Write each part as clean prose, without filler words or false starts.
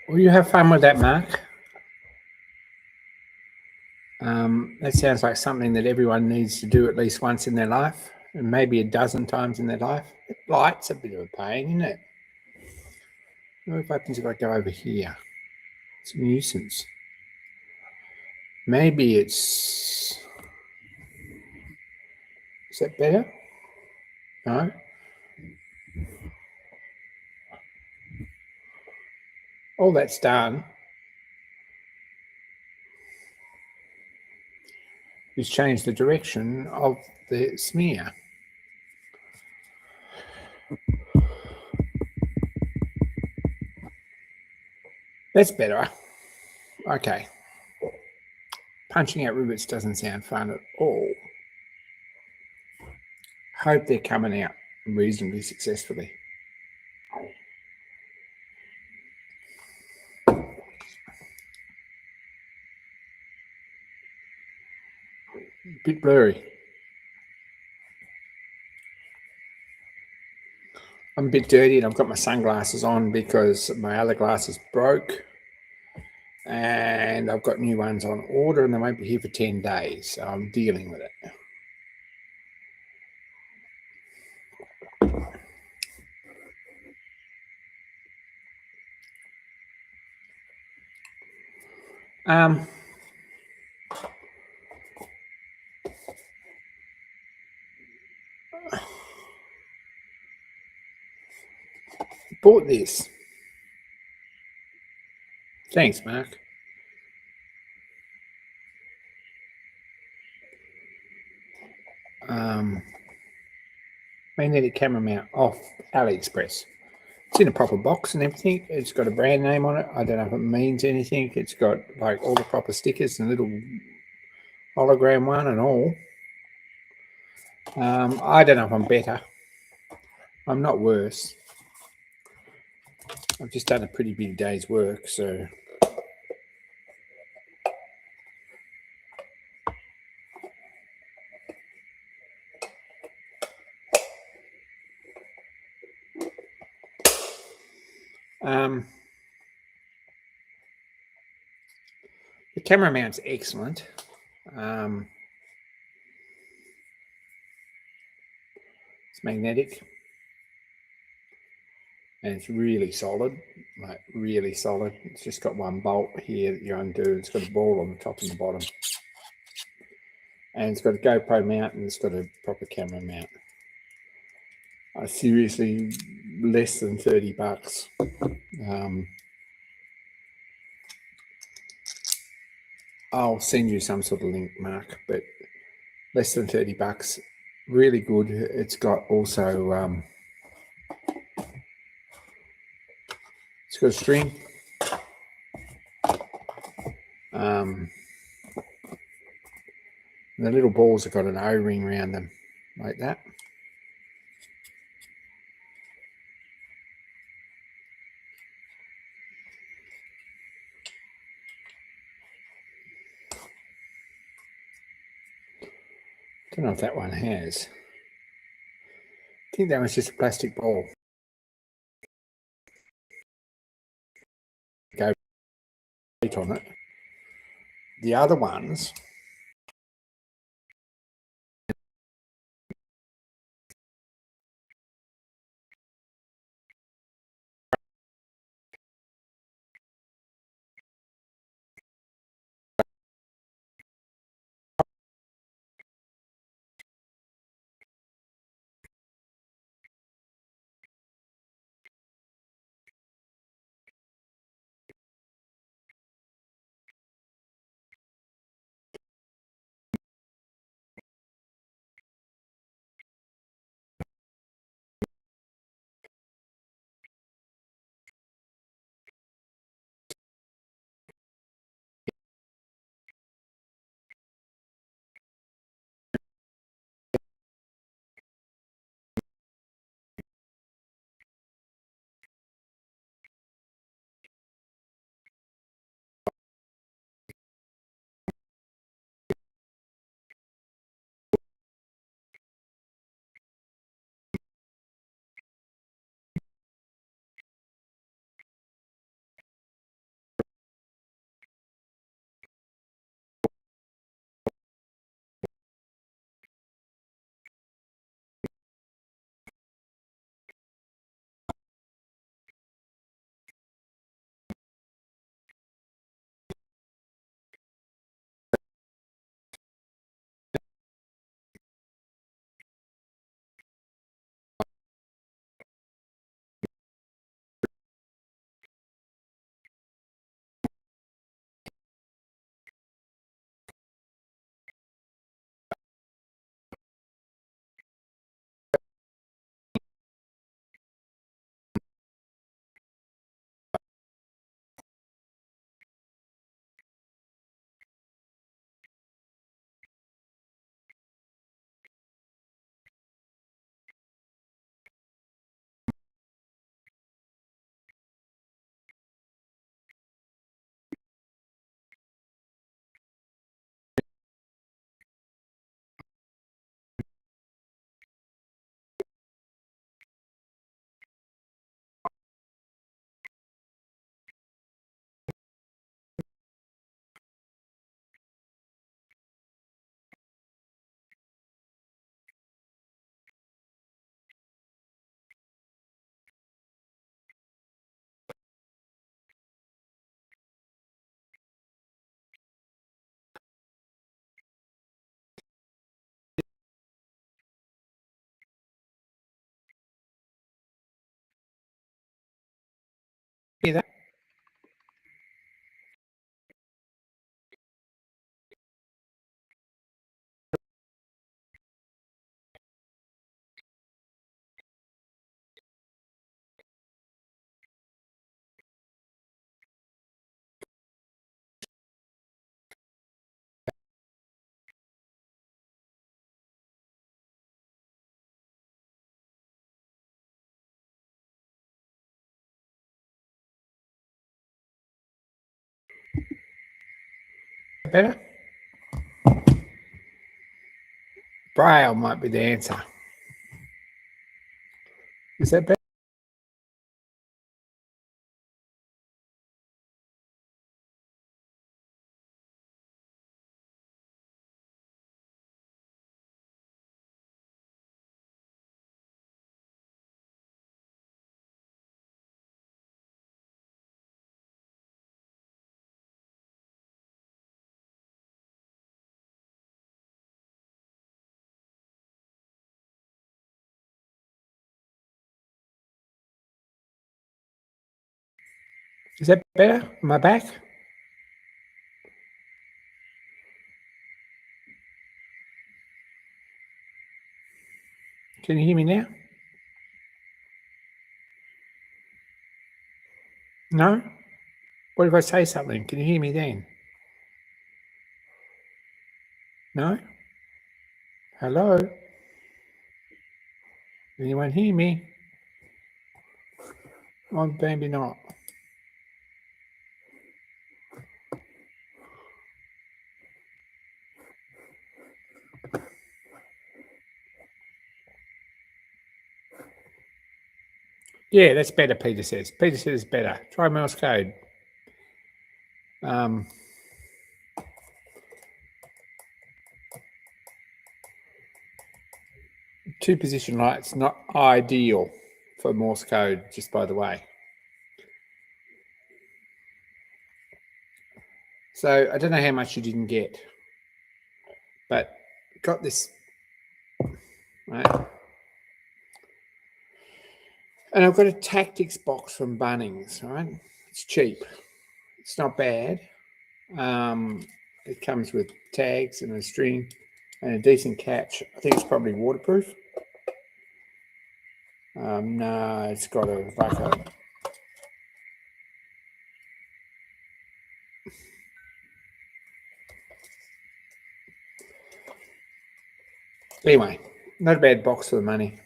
Will you have fun with that, Mark? That sounds like something that everyone needs to do at least once in their life, and maybe a dozen times in their life. Light's a bit of a pain, isn't it? What happens if I go over here? It's a nuisance. Maybe it's... Is that better? No? All that's done is change the direction of the smear. That's better. Okay. Punching out rivets doesn't sound fun at all. Hope they're coming out reasonably successfully. Bit blurry. I'm a bit dirty and I've got my sunglasses on because my other glasses broke, and I've got new ones on order and they won't be here for 10 days, so I'm dealing with it. Bought this. Thanks, Mark. Magnetic camera mount off AliExpress. It's in a proper box and everything. It's got a brand name on it. I don't know if it means anything. It's got like all the proper stickers and a little hologram one and all. I don't know if I'm better. I'm not worse. I've just done a pretty big day's work, so the camera mount's excellent. It's magnetic and it's really solid, like really solid. It's just got one bolt here that you undo. It's got a ball on the top and the bottom, and it's got a GoPro mount and it's got a proper camera mount. Seriously, less than 30 bucks. I'll send you some sort of link, Mark, but less than 30 bucks. Really good. It's got also it's got a string. The little balls have got an O-ring around them, like that. Don't know if that one has. I think that was just a plastic ball. Go on it. The other ones, Hear that? Better? Braille might be the answer. Is that better? Is that better? Am I back? Can you hear me now? No? What if I say something? Can you hear me then? No? Hello? Anyone hear me? Oh, maybe not. Yeah, that's better, Peter says. Peter says it's better. Try Morse code. Two position lights, not ideal for Morse code, just by the way. So I don't know how much you didn't get, but got this, right? And I've got a tactics box from Bunnings, right? It's cheap. It's not bad. It comes with tags and a string and a decent catch. I think it's probably waterproof. No, it's got a like a anyway, not a bad box for the money.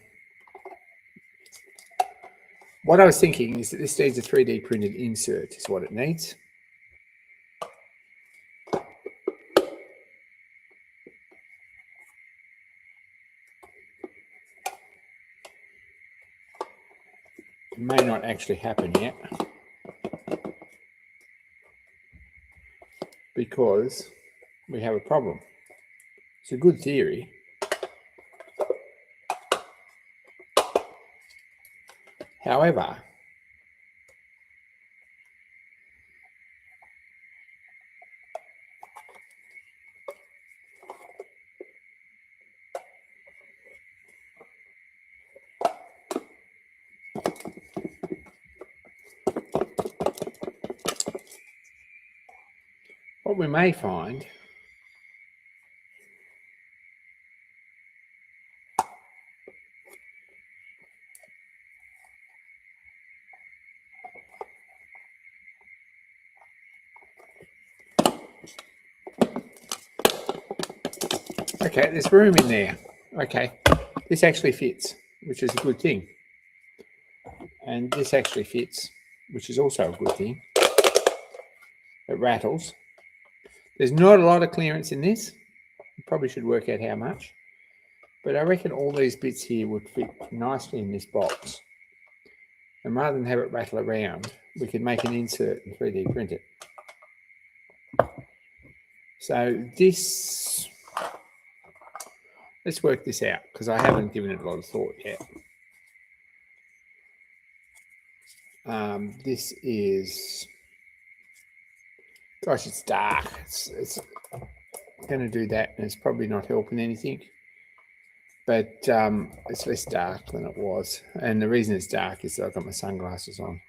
What I was thinking is that this needs a 3D printed insert is what it needs. It may not actually happen yet because we have a problem. It's a good theory. However, what we may find okay, there's room in there. Okay, this actually fits, which is a good thing. And this actually fits, which is also a good thing. It rattles. There's not a lot of clearance in this. You probably should work out how much. But I reckon all these bits here would fit nicely in this box. And rather than have it rattle around, we could make an insert and 3D print it. So this, let's work this out because I haven't given it a lot of thought yet. This is, gosh, it's dark. It's going to do that and it's probably not helping anything. But it's less dark than it was. And the reason it's dark is that I've got my sunglasses on.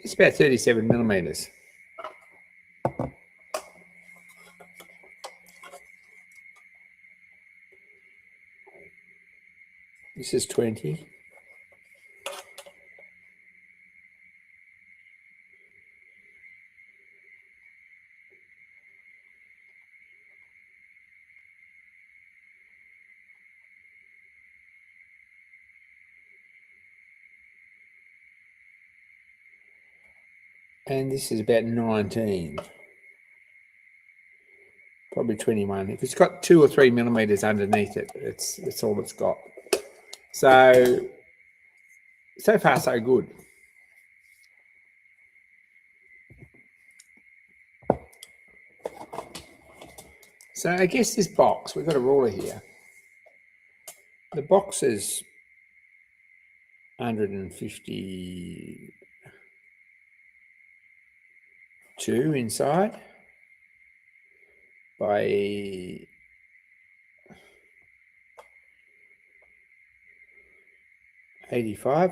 It's about 37 millimeters. This is 20. And this is about 19. Probably 21. If it's got 2 or 3 millimeters underneath it, it's all it's got. So far so good. So I guess this box, we've got a ruler here. The box is 152 inside by 85.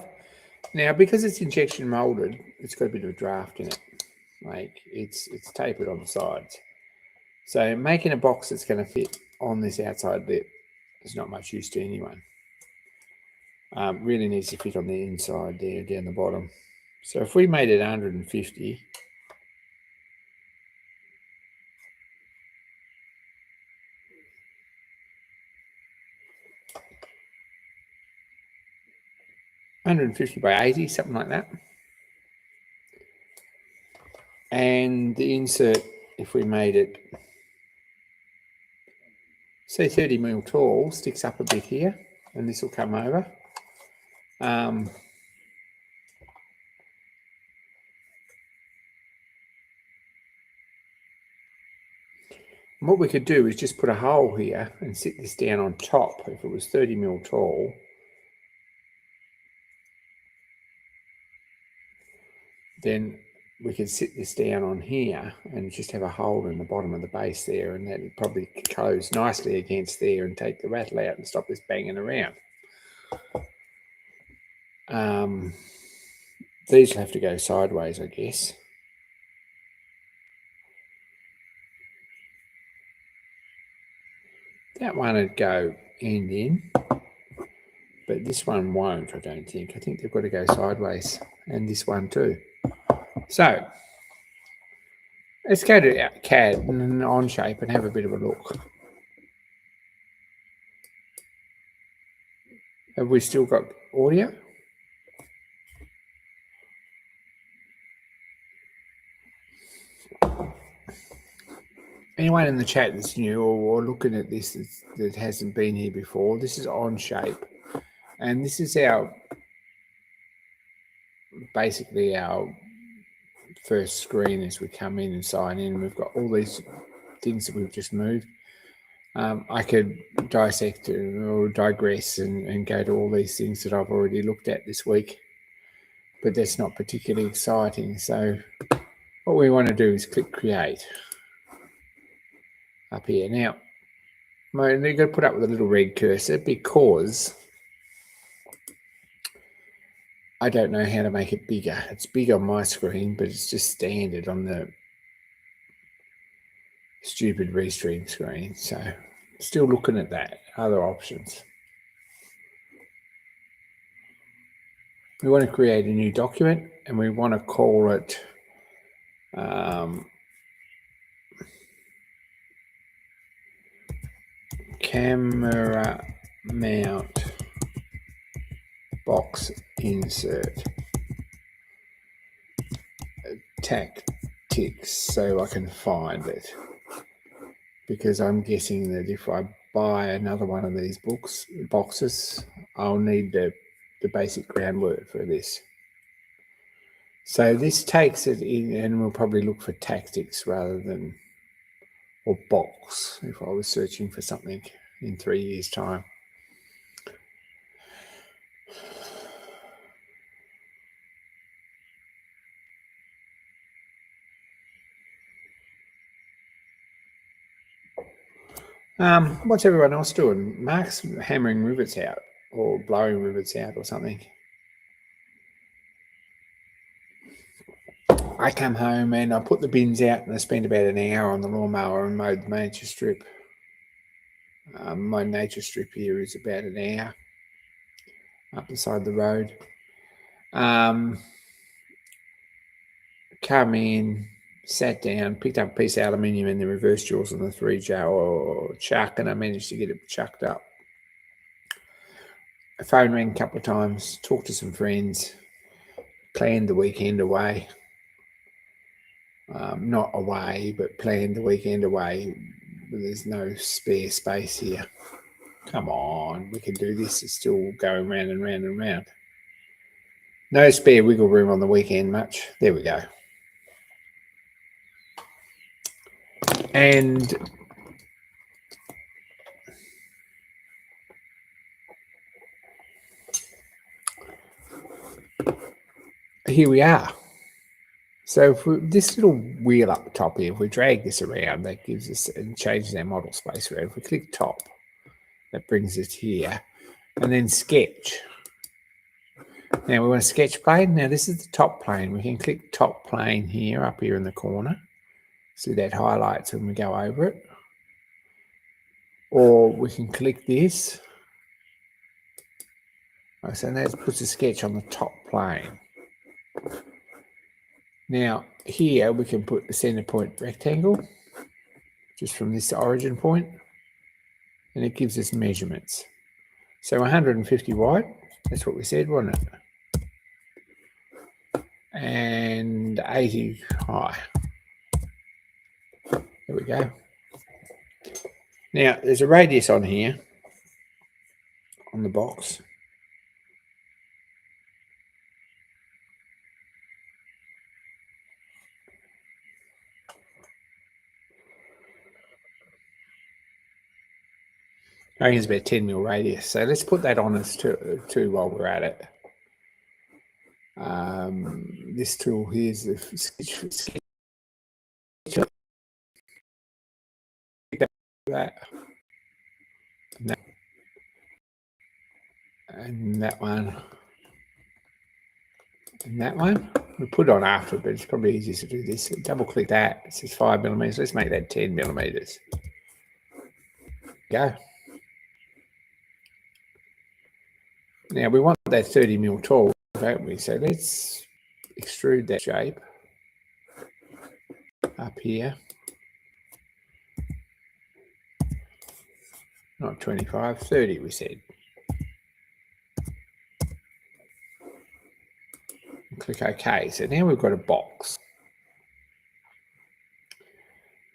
Now, because it's injection molded, it's got a bit of a draft in it. Like it's tapered on the sides. So making a box that's going to fit on this outside lip is not much use to anyone. Really needs to fit on the inside there, down the bottom. So if we made it 150, by 80, something like that. And the insert, if we made it, say 30 mil tall, sticks up a bit here, and this will come over. What we could do is just put a hole here and sit this down on top if it was 30 mil tall. Then we could sit this down on here and just have a hole in the bottom of the base there, and that would probably close nicely against there and take the rattle out and stop this banging around. These will have to go sideways, I guess. That one would go end in, but this one won't, I don't think. I think they've got to go sideways, and this one too. So let's go to CAD and onshape and have a bit of a look. Have we still got audio? Anyone in the chat that's new or looking at this that hasn't been here before, this is onshape, and this is basically our first screen as we come in and sign in. We've got all these things that we've just moved. I could dissect or digress and go to all these things that I've already looked at this week, but that's not particularly exciting. So what we want to do is click create up here. Now, they've got to put up with a little red cursor because I don't know how to make it bigger. It's big on my screen, but it's just standard on the stupid restream screen. So still looking at that, other options. We want to create a new document and we want to call it camera mount box insert tactics, so I can find it, because I'm guessing that if I buy another one of these boxes, I'll need the basic groundwork for this. So this takes it in, and we'll probably look for tactics rather than, or box, if I was searching for something in 3 years' time. What's everyone else doing? Mark's hammering rivets out or blowing rivets out or something. I come home and I put the bins out and I spend about an hour on the lawnmower and mowed the nature strip. My nature strip here is about an hour up beside the road. Come in, sat down, picked up a piece of aluminium and the reverse jaws on the 3-jar chuck, and I managed to get it chucked up. The phone rang a couple of times, talked to some friends, planned the weekend away. Not away, but planned the weekend away. There's no spare space here. Come on, we can do this. It's still going round and round and round. No spare wiggle room on the weekend much. There we go. And here we are. So if this little wheel up the top here, if we drag this around, that gives us and changes our model space around. If we click top, that brings us here. And then sketch. Now we want a sketch plane. Now this is the top plane. We can click top plane here, up here in the corner. See that highlights when we go over it. Or we can click this. So that puts a sketch on the top plane. Now here we can put the center point rectangle just from this origin point, and it gives us measurements. So 150 wide, that's what we said, wasn't it? And 80 high. There we go. Now there's a radius on here on the box. I think it's about 10 mil radius. So let's put that on as too while we're at it. This tool here is the sketch. That. And that one. And that one. We'll put it on after, but it's probably easier to do this. Double click that. It says 5 millimeters. Let's make that 10 millimeters. Go. Now we want that 30 mil tall, don't we? So let's extrude that shape up here. Not 25, 30 we said. Click OK. So now we've got a box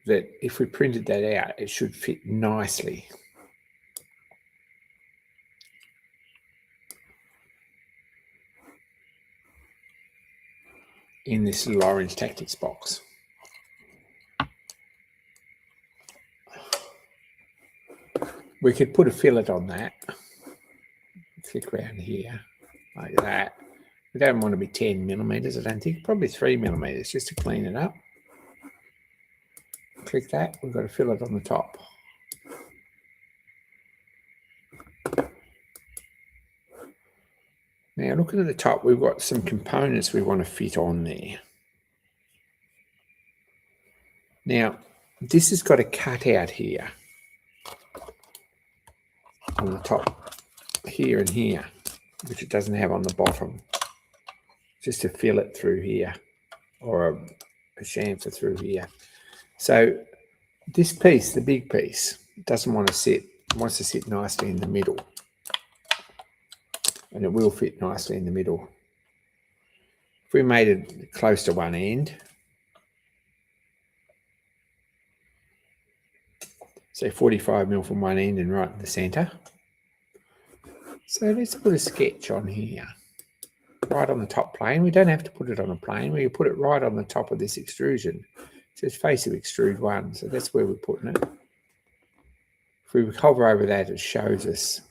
that if we printed that out, it should fit nicely. In this little orange tactics box. We could put a fillet on that. Click around here like that. We don't want to be 10 millimeters, I don't think. Probably 3 millimeters just to clean it up. Click that. We've got a fillet on the top. Now looking at the top, we've got some components we want to fit on there. Now this has got a cutout here on the top, here and here, which it doesn't have on the bottom. Just to fill it through here, or a chamfer through here. So this piece, the big piece, doesn't want to sit, wants to sit nicely in the middle. And it will fit nicely in the middle. If we made it close to one end, say 45 mil from one end and right in the center. So let's put a sketch on here, right on the top plane. We don't have to put it on a plane. We put it right on the top of this extrusion. It says face of extrude 1, so that's where we're putting it. If we hover over that, it shows us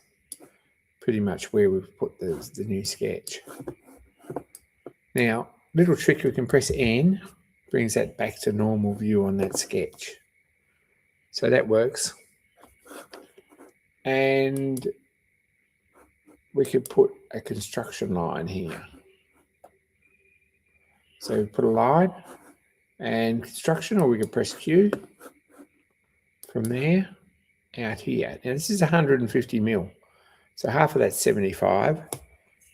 pretty much where we've put the new sketch. Now, little trick, we can press N, brings that back to normal view on that sketch. So that works. And we could put a construction line here. So we put a line, and construction, or we can press Q from there out here. Now this is 150 mil, so half of that's 75.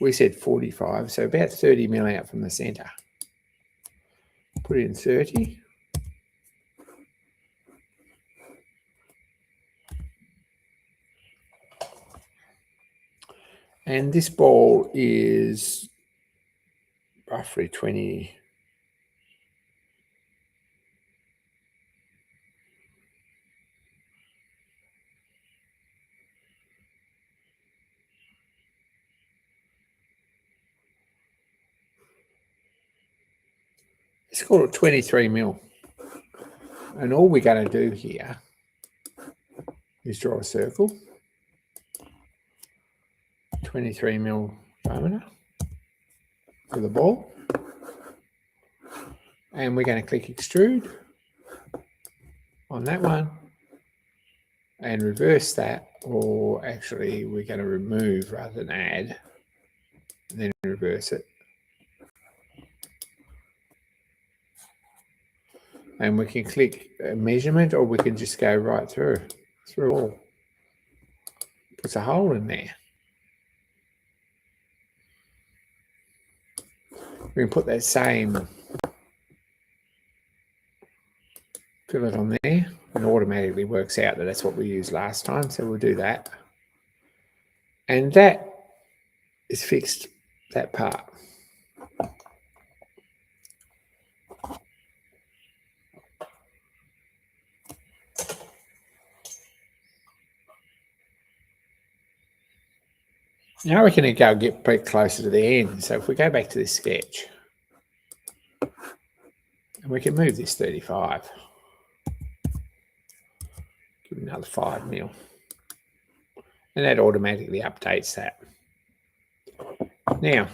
We said 45, so about 30 mil out from the centre. Put in 30. And this ball is roughly 20. Let's call it 23 mil. And all we're going to do here is draw a circle. 23 mil diameter for the ball. And we're going to click extrude on that one and reverse that, or actually we're going to remove rather than add, and then reverse it. And we can click measurement, or we can just go right through all. Puts a hole in there. We can put that same fillet on there, and automatically works out that that's what we used last time, so we'll do that. And that is fixed, that part. Now we can go get pretty closer to the end. So if we go back to this sketch, and we can move this 35, give it another 5 mil, and that automatically updates that. Now,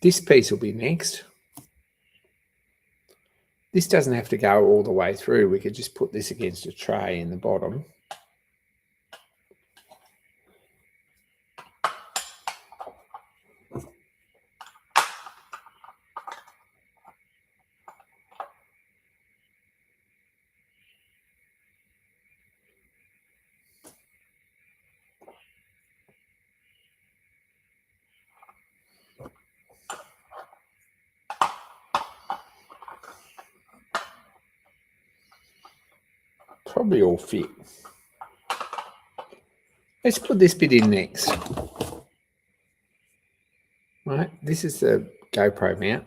this piece will be next. This doesn't have to go all the way through. We could just put this against a tray in the bottom. Probably all fit. Let's put this bit in next. Right, this is the GoPro mount.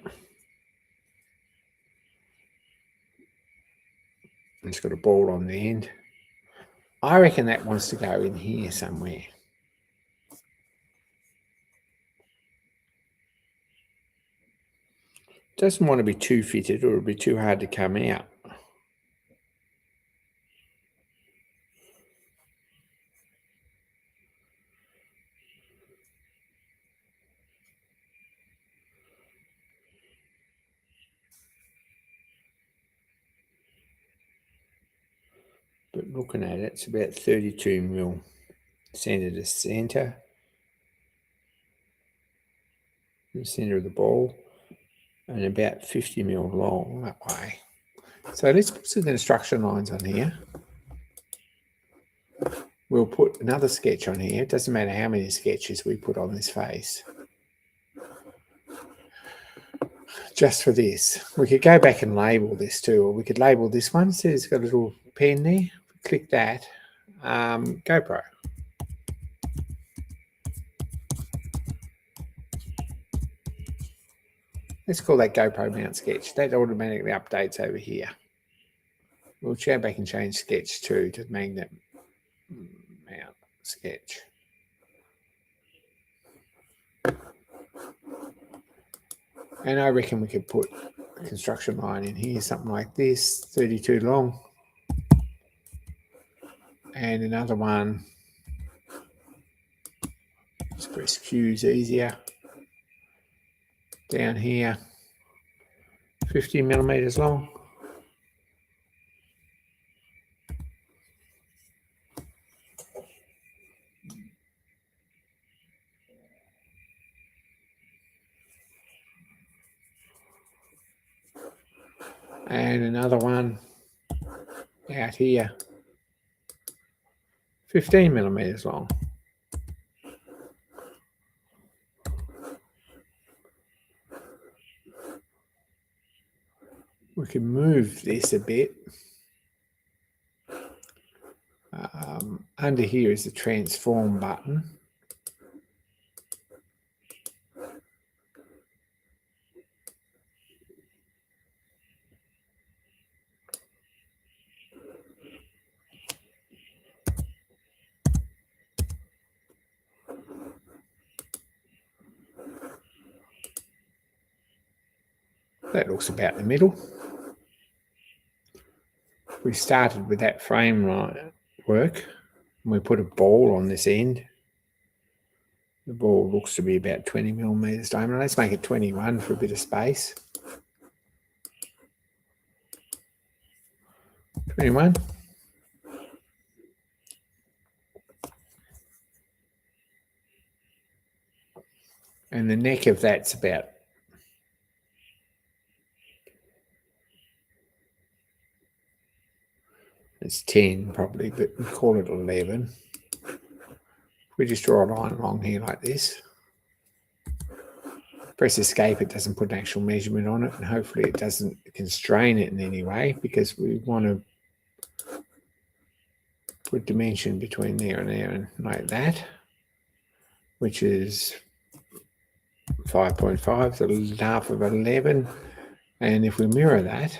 It's got a ball on the end. I reckon that wants to go in here somewhere. Doesn't want to be too fitted, or it'll be too hard to come out. But looking at it, it's about 32 mil centre to centre. The centre of the ball, and about 50 mil long that way. So let's put some construction lines on here. We'll put another sketch on here. It doesn't matter how many sketches we put on this face. Just for this. We could go back and label this too, or we could label this one. See, it's got a little pen there. Click that. GoPro. Let's call that GoPro mount sketch. That automatically updates over here. We'll go back and change sketch 2 to magnet mount sketch. And I reckon we could put a construction line in here, something like this, 32 long. And another one, just press Q's easier. Down here, 50 millimeters long. and another one out here, 15 millimeters long. We can move this a bit. Under here is the transform button. That looks about the middle. We started with that frame work, and we put a ball on this end. The ball looks to be about 20 millimeters diameter. Let's make it 21 for a bit of space. 21. And the neck of that's about it's 10 probably, but we call it 11. We just draw a line along here like this. Press escape, it doesn't put an actual measurement on it, and hopefully it doesn't constrain it in any way, because we want to put dimension between there and like that, which is 5.5, so half of 11. And if we mirror that,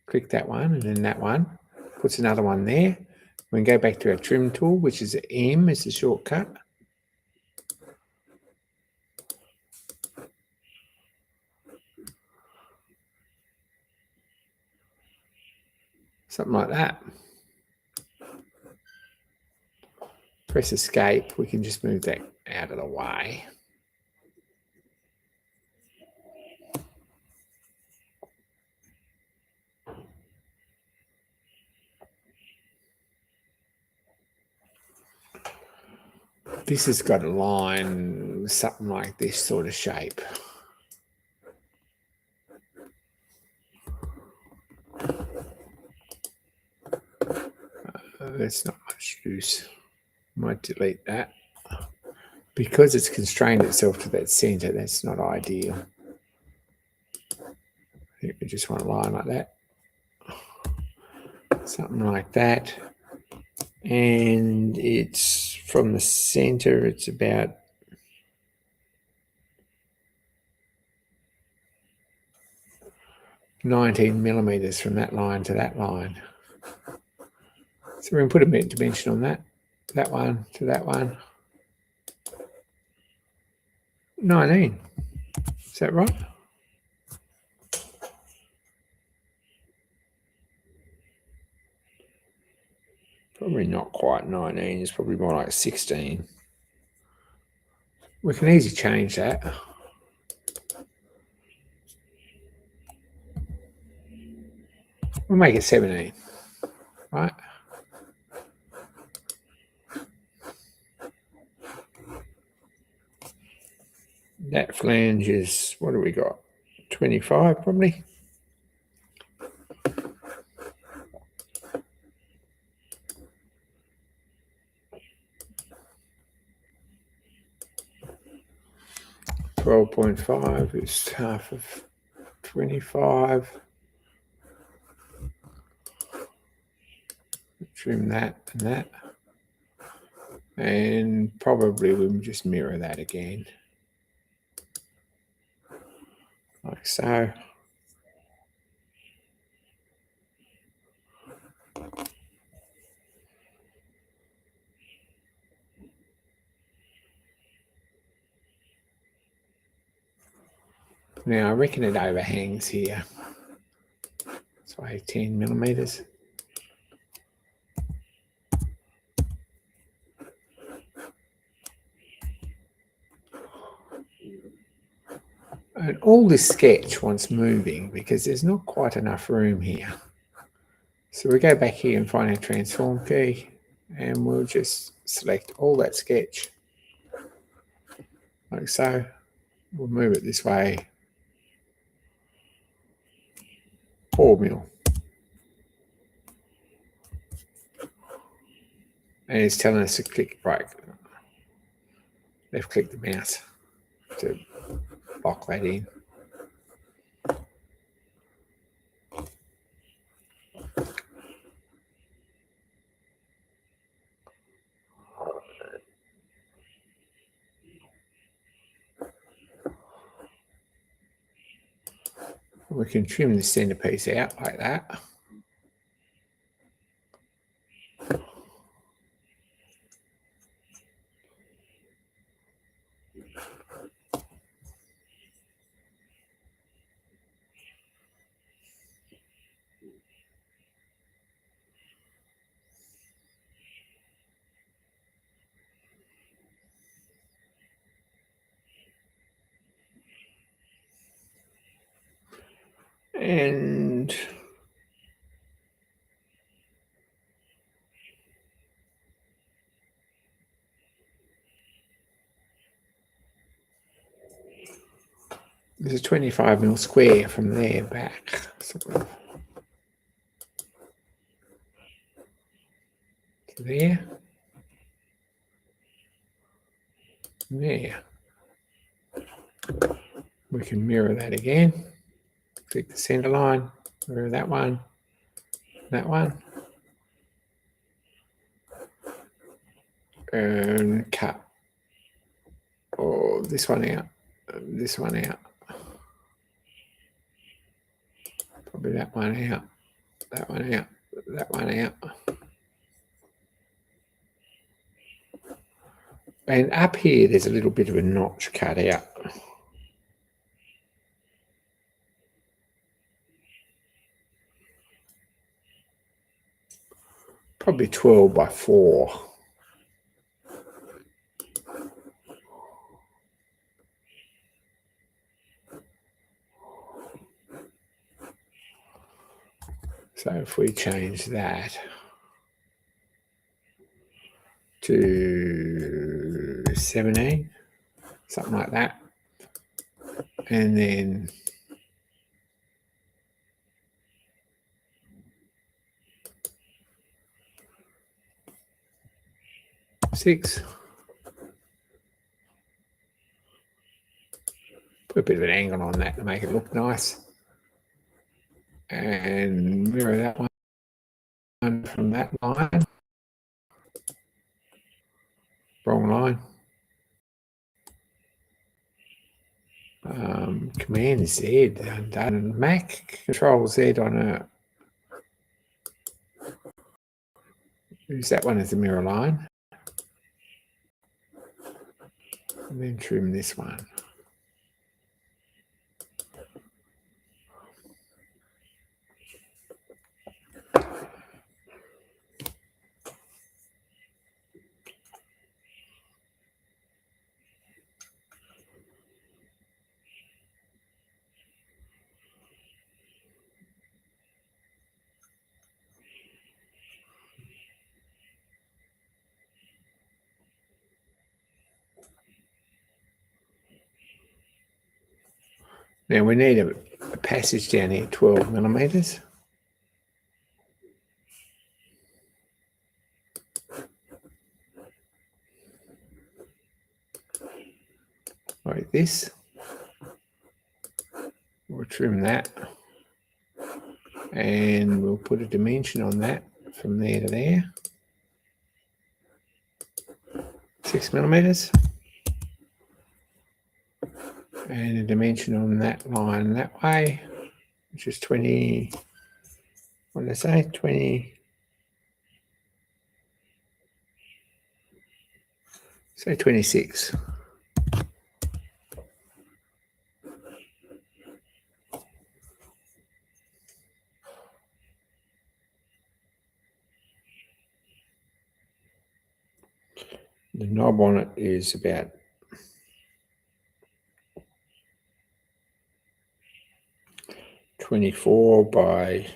click that one and then that one, puts another one there. We can go back to our trim tool, which is M, is the shortcut. Something like that. Press escape, we can just move that out of the way. This has got a line, something like this sort of shape. That's not much use. Might delete that. Because it's constrained itself to that center, that's not ideal. I think we just want a line like that. Something like that. And it's from the center, it's about 19 millimeters from that line to that line. So we're going to put a bit of dimension on that. That one to that one. 19. Is that right? Probably not quite 19. It's probably more like 16. We can easily change that. We'll make it 17. Right? That flange is, what do we got? 25 probably. $12.5 is half of 25. Trim that and that. And probably we'll just mirror that again. Like so. Now I reckon it overhangs here. So 18 millimeters. And all this sketch wants moving because there's not quite enough room here. So we go back here and find our transform key, and we'll just select all that sketch like so. We'll move it this way. 4 mil. And it's telling us to click right. Left click the mouse to lock that in. We can trim the centerpiece out like that. And there's a 25 mil square from there back. Sort of. To there. There. We can mirror that again. Click the center line, mirror that one, and cut. Oh, this one out, this one out. Probably that one out, that one out, that one out. And up here, there's a little bit of a notch cut out. Probably 12 by 4. So if we change that to 17, something like that, and then six. Put a bit of an angle on that to make it look nice. And mirror that one from that line. Wrong line. Command Z undone. Mac Control Z on a. Use that one as a mirror line. And then trim this one. Now we need a passage down here, 12 millimeters. Like this. We'll trim that. And we'll put a dimension on that from there to there. 6 millimeters. And a dimension on that line that way, which is 20, what did I say, 20, say 26. The knob on it is about 24 by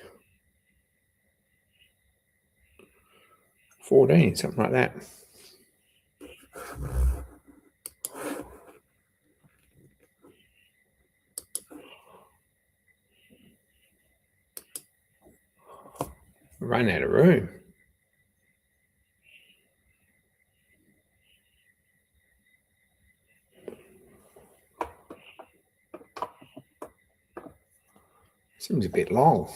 14, something like that. run out of room. Seems a bit long.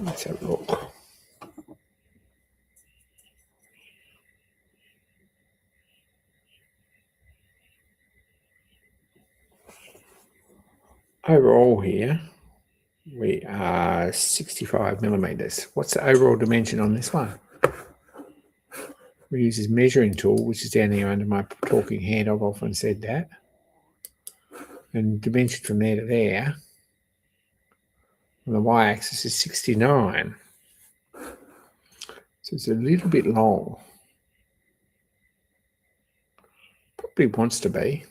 Let's have a look. Overall here, we are 65 millimeters. What's the overall dimension on this one? We use this measuring tool, which is down here under my talking hand. I've often said that. And dimension from there to there, on the y-axis is 69. So it's a little bit long. Probably wants to be.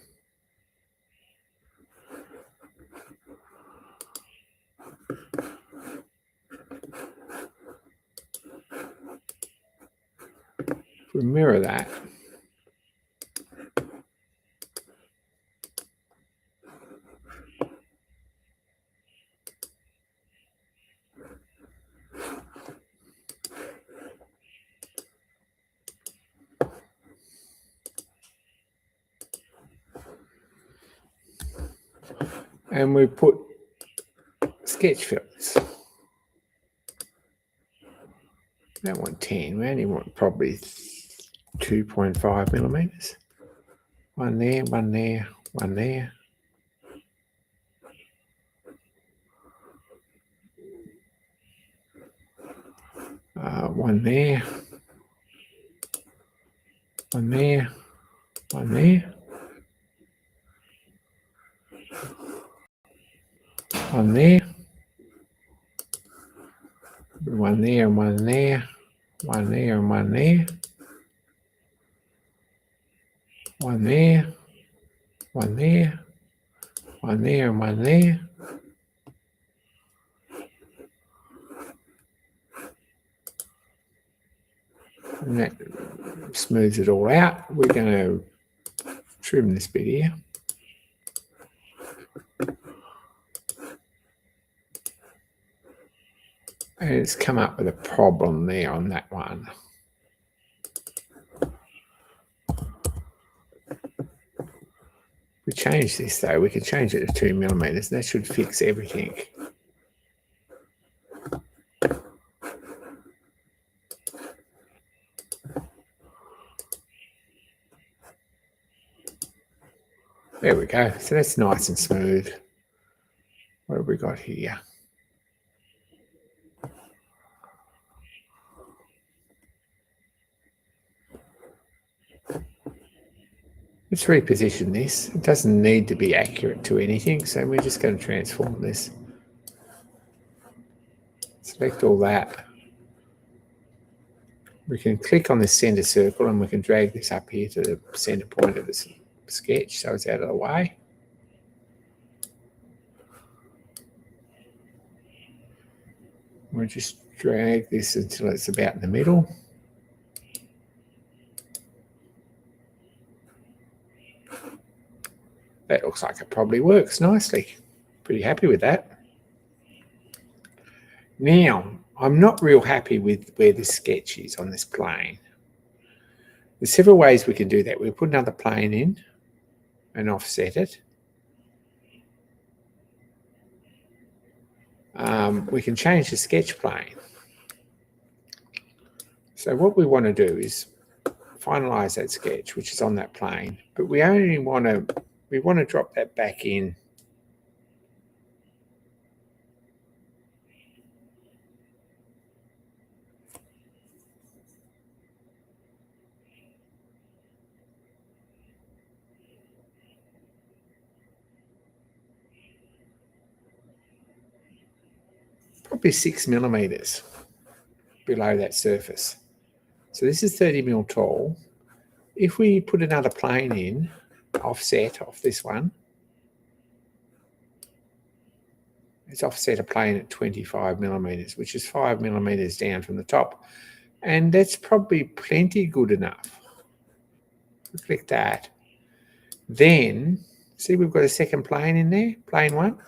If we mirror that, and we put sketch fillets. We don't want 10, we only want probably 2.5 millimeters. One there, one there, one there. One there, one there, one there, one there, one there and one there, one there and one there, one there, one there, one there and one there. And that smooths it all out. We're going to trim this bit here. And it's come up with a problem there on that one. We change this though, we can change it to 2 millimeters. That should fix everything. There we go. So that's nice and smooth. What have we got here? Let's reposition this. It doesn't need to be accurate to anything, so we're just going to transform this. Select all that. We can click on the center circle and we can drag this up here to the center point of the sketch so it's out of the way. We'll just drag this until it's about in the middle. That looks like it probably works nicely. Pretty happy with that. Now, I'm not real happy with where this sketch is on this plane. There's several ways we can do that. We'll put another plane in and offset it. We can change the sketch plane. So what we want to do is finalize that sketch, which is on that plane, but we want to drop that back in. Probably 6 millimeters below that surface. So this is 30 mil tall. If we put another plane in, offset off this one, It's offset a plane at 25 millimeters, which is 5 millimeters down from the top. And that's probably plenty good enough. We click that. Then, see we've got a second plane in there, plane 1.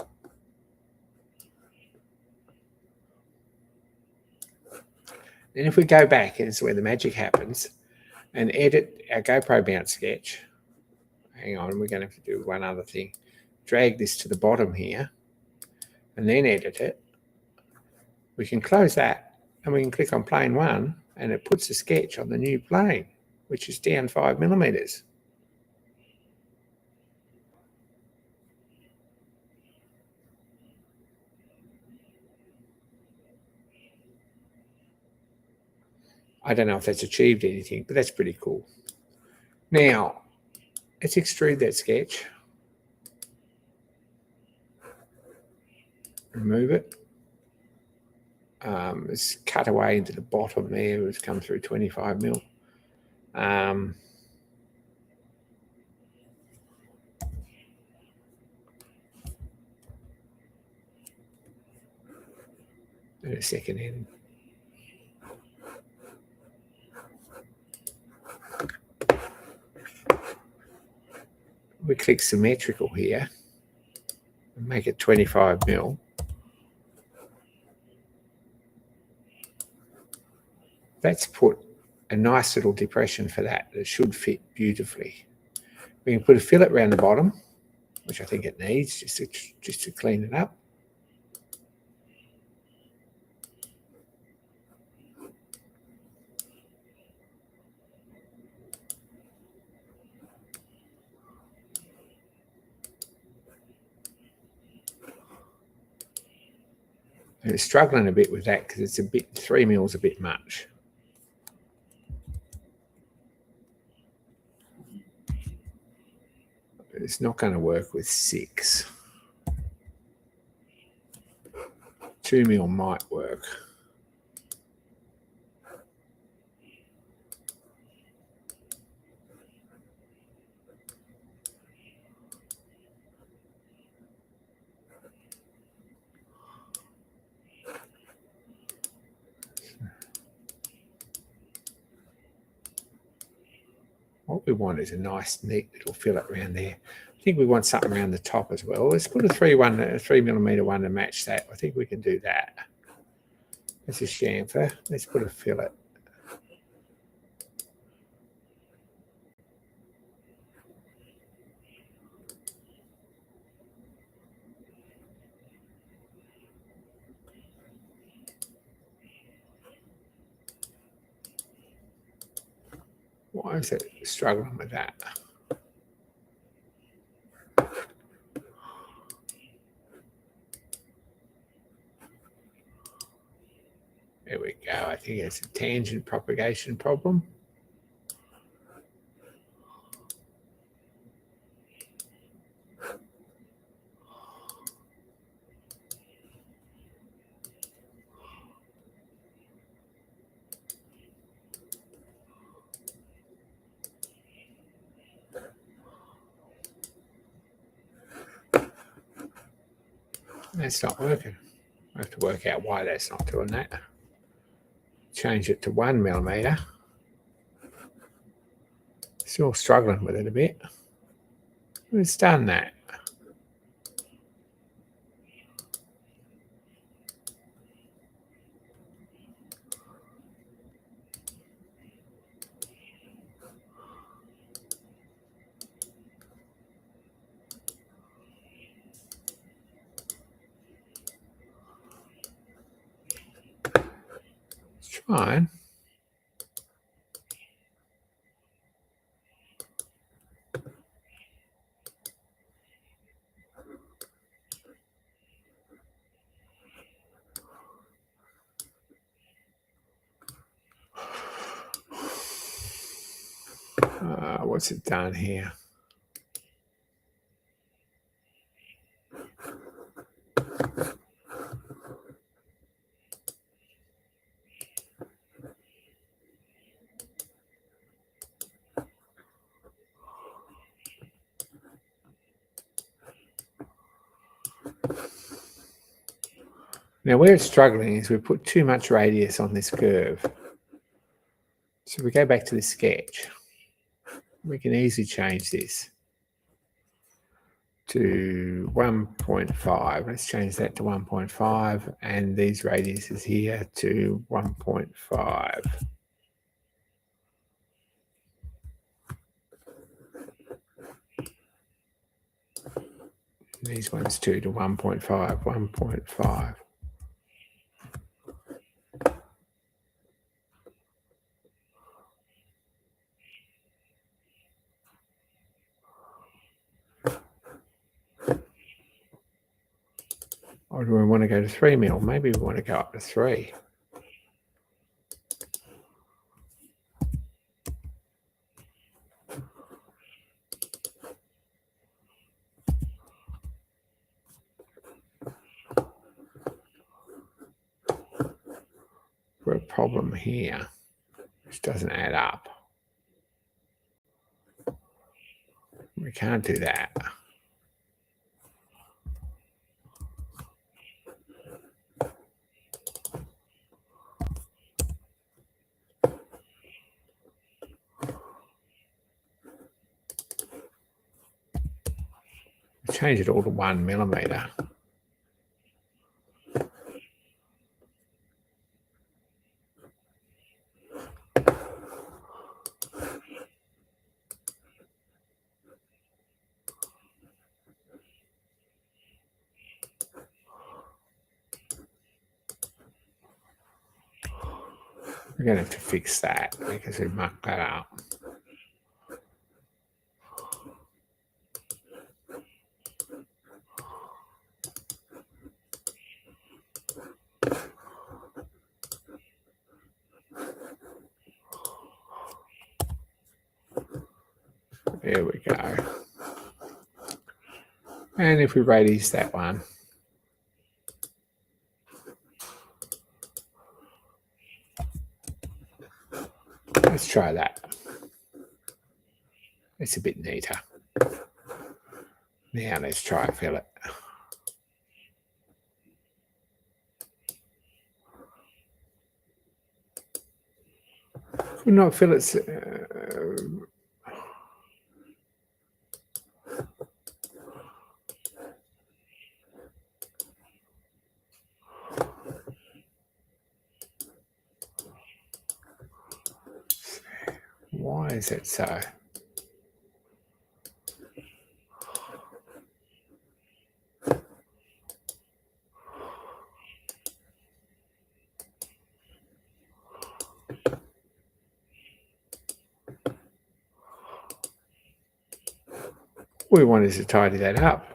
Then if we go back, and it's where the magic happens, and edit our GoPro bounce sketch, hang on, we're going to have to do one other thing. Drag this to the bottom here, and then edit it. We can close that, and we can click on plane 1, and it puts the sketch on the new plane, which is down 5 millimeters. I don't know if that's achieved anything, but that's pretty cool. Now, let's extrude that sketch. Remove it. It's cut away into the bottom there. It's come through 25 mil. In a second in. We click symmetrical here and make it 25 mil. That's put a nice little depression for that. It should fit beautifully. We can put a fillet around the bottom, which I think it needs just to clean it up. And it's struggling a bit with that because it's a bit, 3 mils a bit much. It's not going to work with 6. 2 mil might work. What we want is a nice, neat little fillet around there. I think we want something around the top as well. Let's put a 3 millimeter one to match that. I think we can do that. That's a chamfer. Let's put a fillet. Why is it struggling with that? There we go. I think it's a tangent propagation problem. That's not working. I have to work out why that's not doing that. Change it to 1 millimeter. Still struggling with it a bit. It's done that. It's trying. What's it done here? Now where it's struggling is we put too much radius on this curve. So if we go back to this sketch, we can easily change this to 1.5. Let's change that to 1.5 and these radiuses here to 1.5. These ones too to 1.5, 1.5. Or do we want to go to 3 mil? Maybe we want to go up to 3. We've got a problem here, which doesn't add up. We can't do that. Change it all to 1 millimeter. We're going to have to fix that because we mucked that up. There we go. And if we radius that one, let's try that. It's a bit neater. Now let's try a fillet. Could not fillets. Why is it so? All we want is to tidy that up.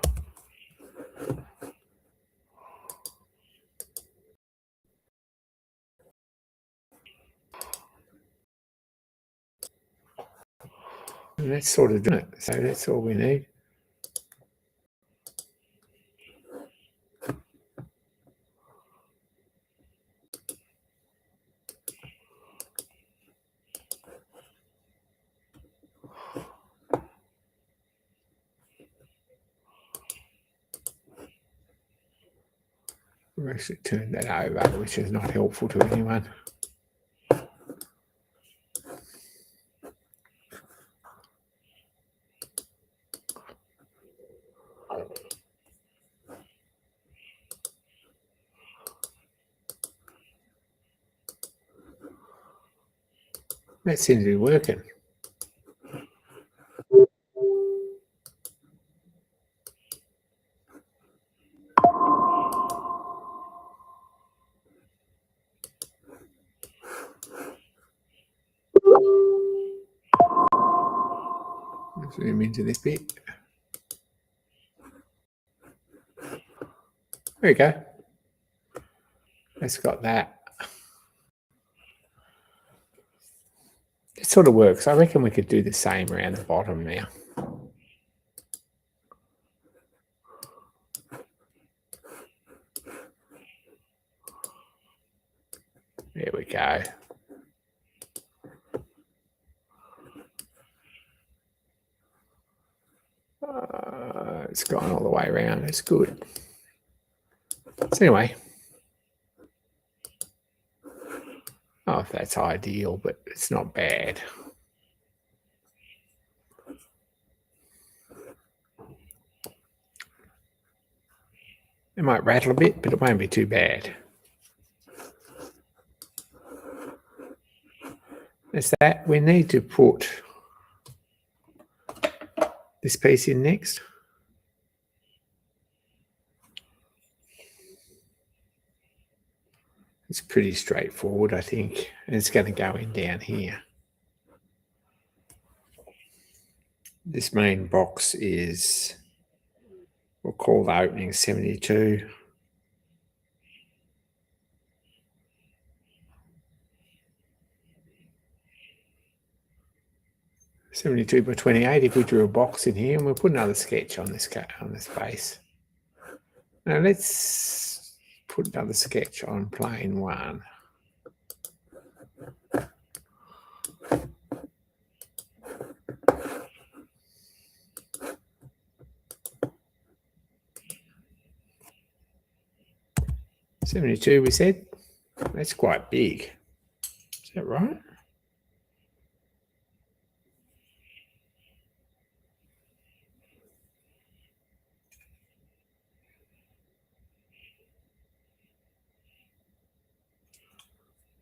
And that's sort of doing it. So that's all we need. We've actually turned that over, which is not helpful to anyone. That seems to be working. Zoom into this bit. There we go. It's got that. It sort of works. I reckon we could do the same around the bottom now. There we go. It's gone all the way around. That's good. So anyway, know if that's ideal, but it's not bad. It might rattle a bit, but it won't be too bad. That's that. We need to put this piece in next. It's pretty straightforward, I think. And it's going to go in down here. This main box is, we'll call the opening 72. 72 by 28. If we drew a box in here, and we'll put another sketch on this base. Now let's put another sketch on plane 1. $72, we said. That's quite big. Is that right?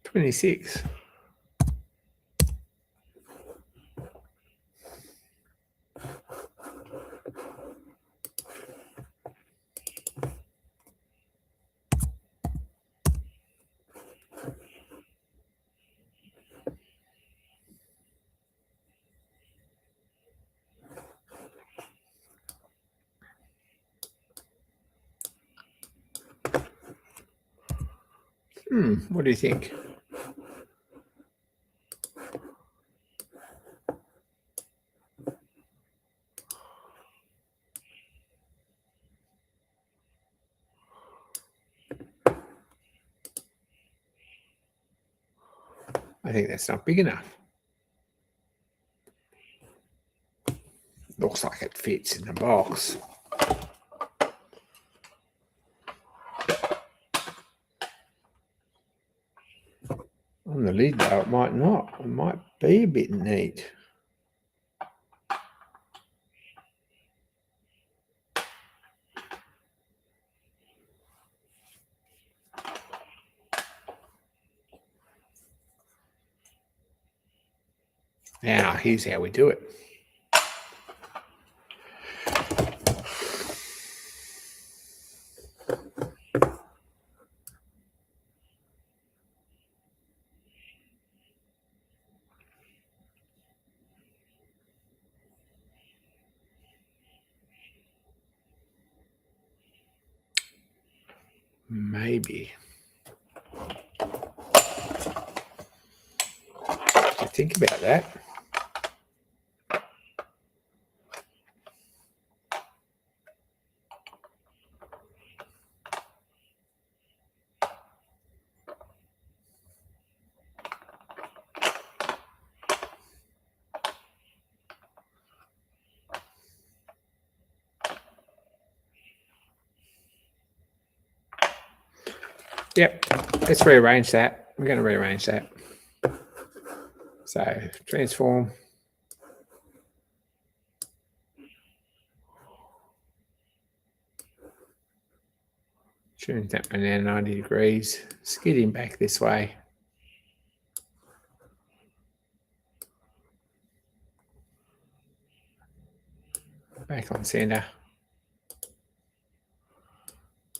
$26. What do you think? I think that's not big enough. Looks like it fits in the box. On the lid though, it might not. It might be a bit neat. Now, here's how we do it. Maybe. Think about that. Yep, let's rearrange that. We're going to rearrange that. So transform. Tune that one down 90 degrees. Skid him back this way. Back on center.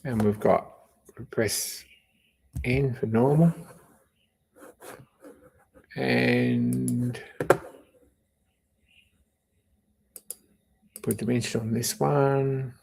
And we've got press N for normal. And put dimension on this one.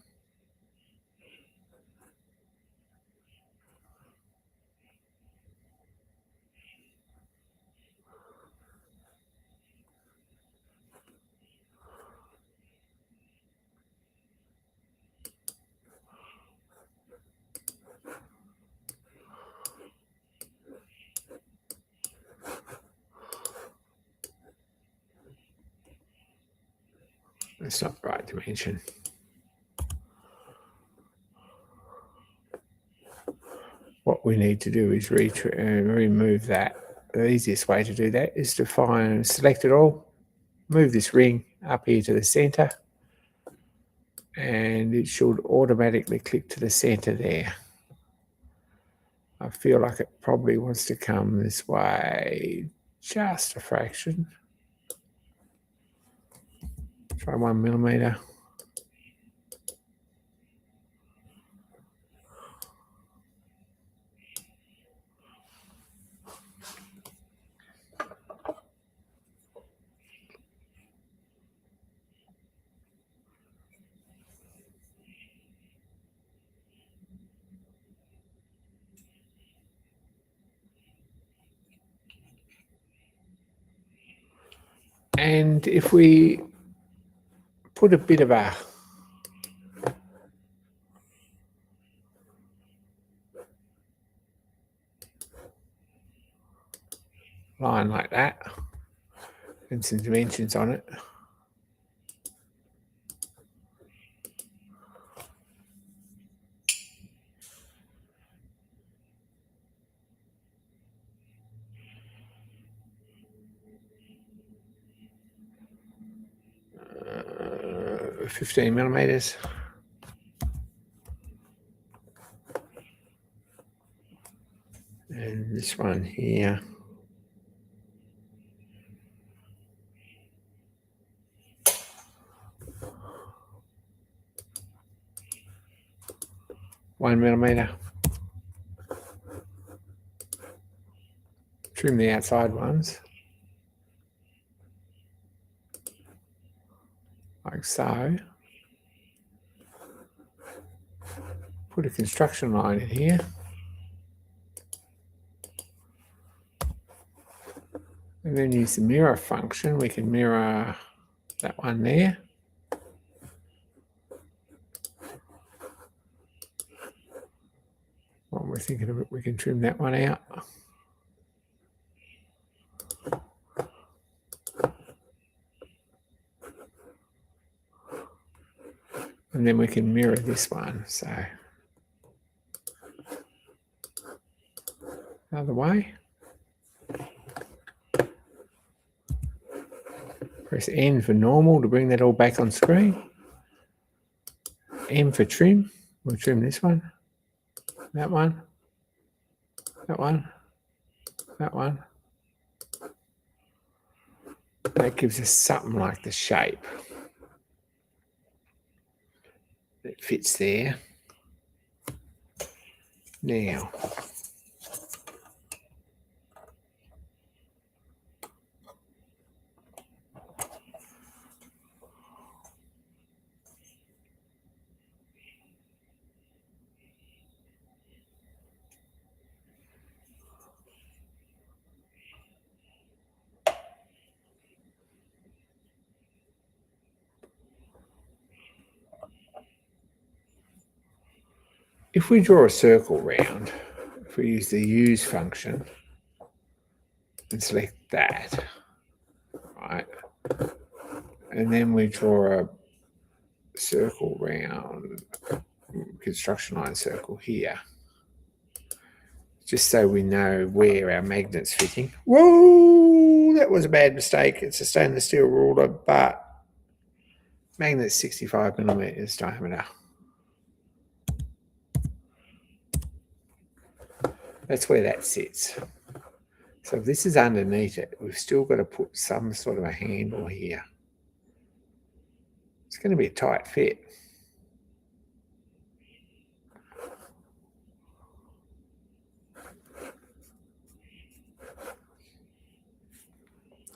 That's not the right dimension. What we need to do is remove that the easiest way to do that is to select it all, move this ring up here to the center, and it should automatically click to the center there. I feel like it probably wants to come this way just a fraction. Try 1 millimeter. And if we put a bit of a line like that and some dimensions on it, uh, 15 millimeters. And this one here, one millimeter. Trim the outside ones, like so. Put a construction line in here. And then use the mirror function. We can mirror that one there. While we're thinking of it, we can trim that one out. And then we can mirror this one. So, other way. Press N for normal to bring that all back on screen. M for trim. We'll trim this one, that one, that one, that one. That gives us something like the shape that fits there. Now, if we draw a circle round, if we use the use function and select that, right, and then we draw a circle round, construction line circle here, just so we know where our magnet's fitting. Whoa, that was a bad mistake. It's a stainless steel ruler, but magnet's 65 millimeters diameter. That's where that sits. So if this is underneath it, we've still got to put some sort of a handle here. It's going to be a tight fit.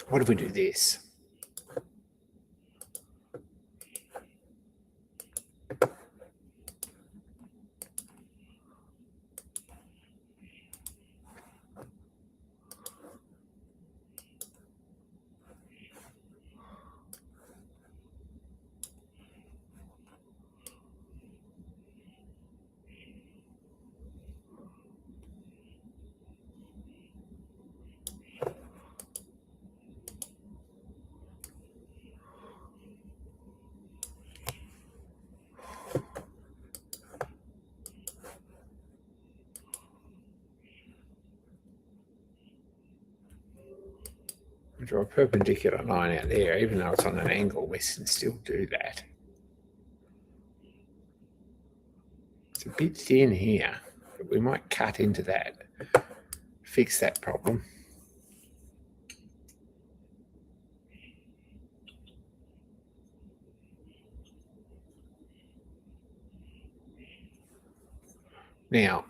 What if we do this? Draw a perpendicular line out there, even though it's on an angle, we can still do that. It's a bit thin here, but we might cut into that, fix that problem. Now,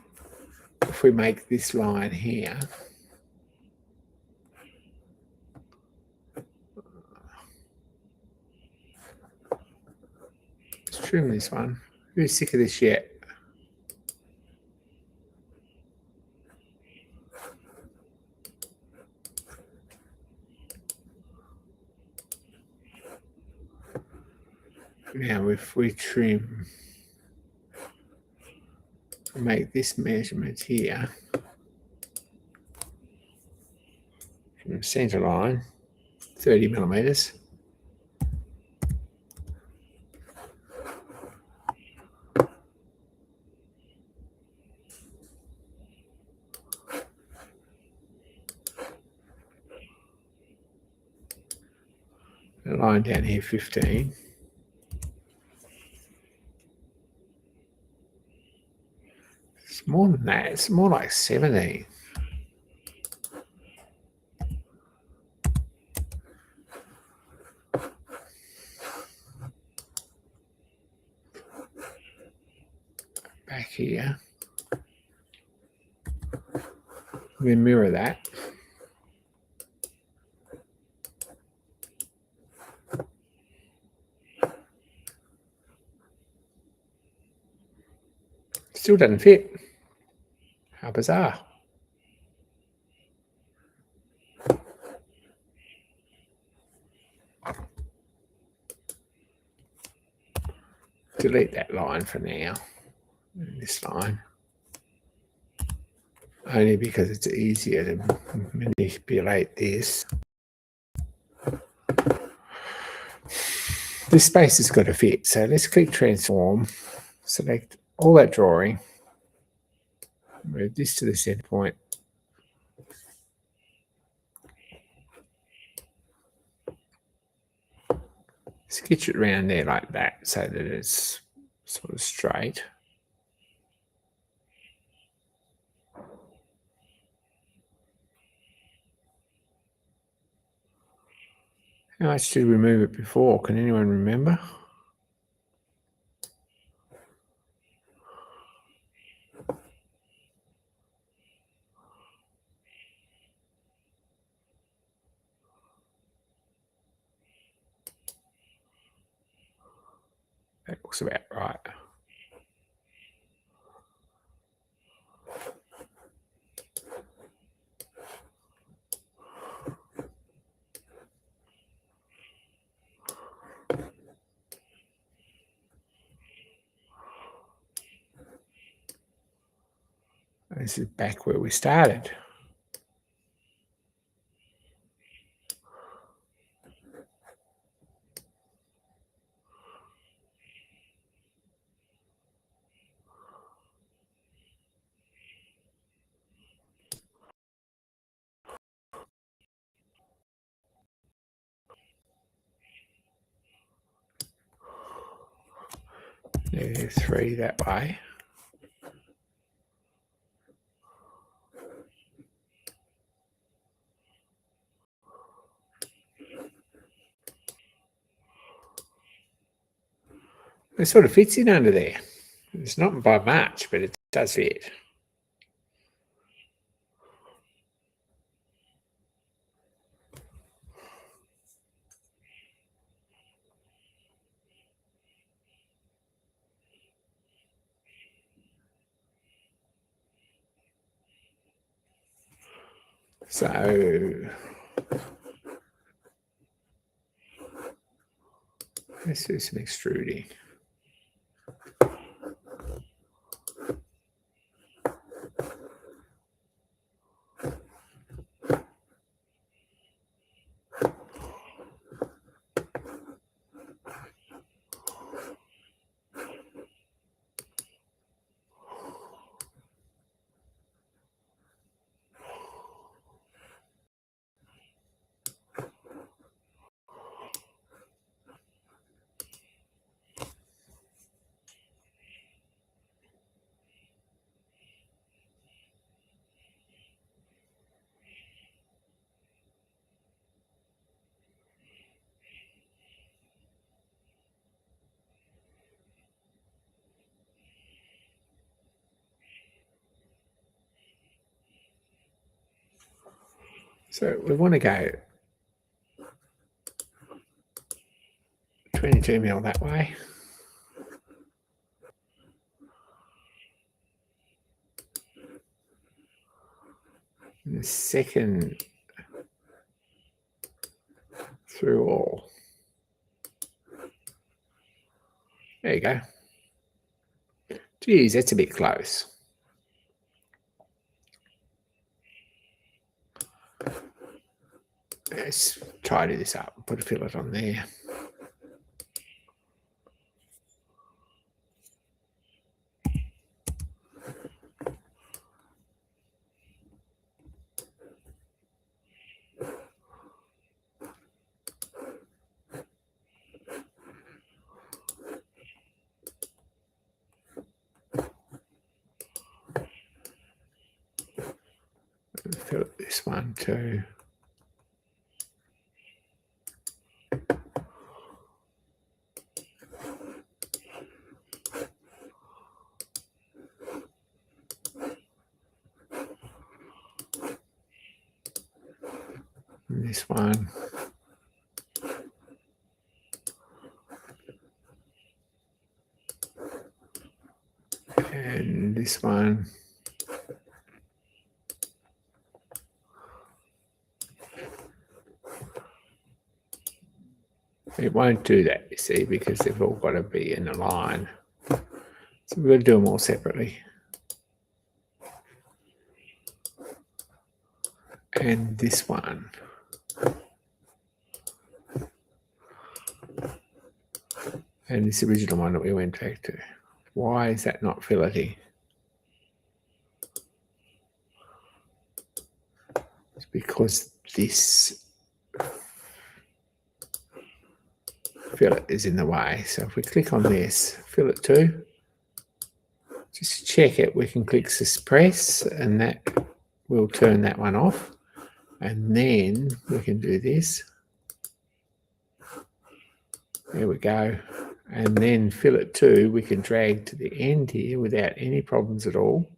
if we make this line here, let's trim this one. Who's sick of this yet? Now, if we trim, make this measurement here from the center line, 30 millimeters. A line down here, 15. It's more than that. It's more like 17. Back here. We mirror that. Still doesn't fit. How bizarre. Delete that line for now. This line. Only because it's easier to manipulate this. This space has got to fit. So let's click transform. Select all that drawing. Move this to the center point. Sketch it around there like that so that it's sort of straight. How much did we move it before? Can anyone remember? That looks about right. This is back where we started. -3 that way. It sort of fits in under there. It's not by much, but it does fit. So let's do some extruding. So we want to go 22 mil that way. And the second through all. There you go. Geez, that's a bit close. Let's tidy this up. Put a fillet on there. Fillet this one too. And this one. And this one. It won't do that, you see, because they've all got to be in a line. So we've got to do them all separately. And this one. And this original one that we went back to. Why is that not filleting? It's because this fillet is in the way. So if we click on this, fillet 2, just to check it, we can click suppress and that will turn that one off. And then we can do this. There we go. And then fillet 2, we can drag to the end here without any problems at all.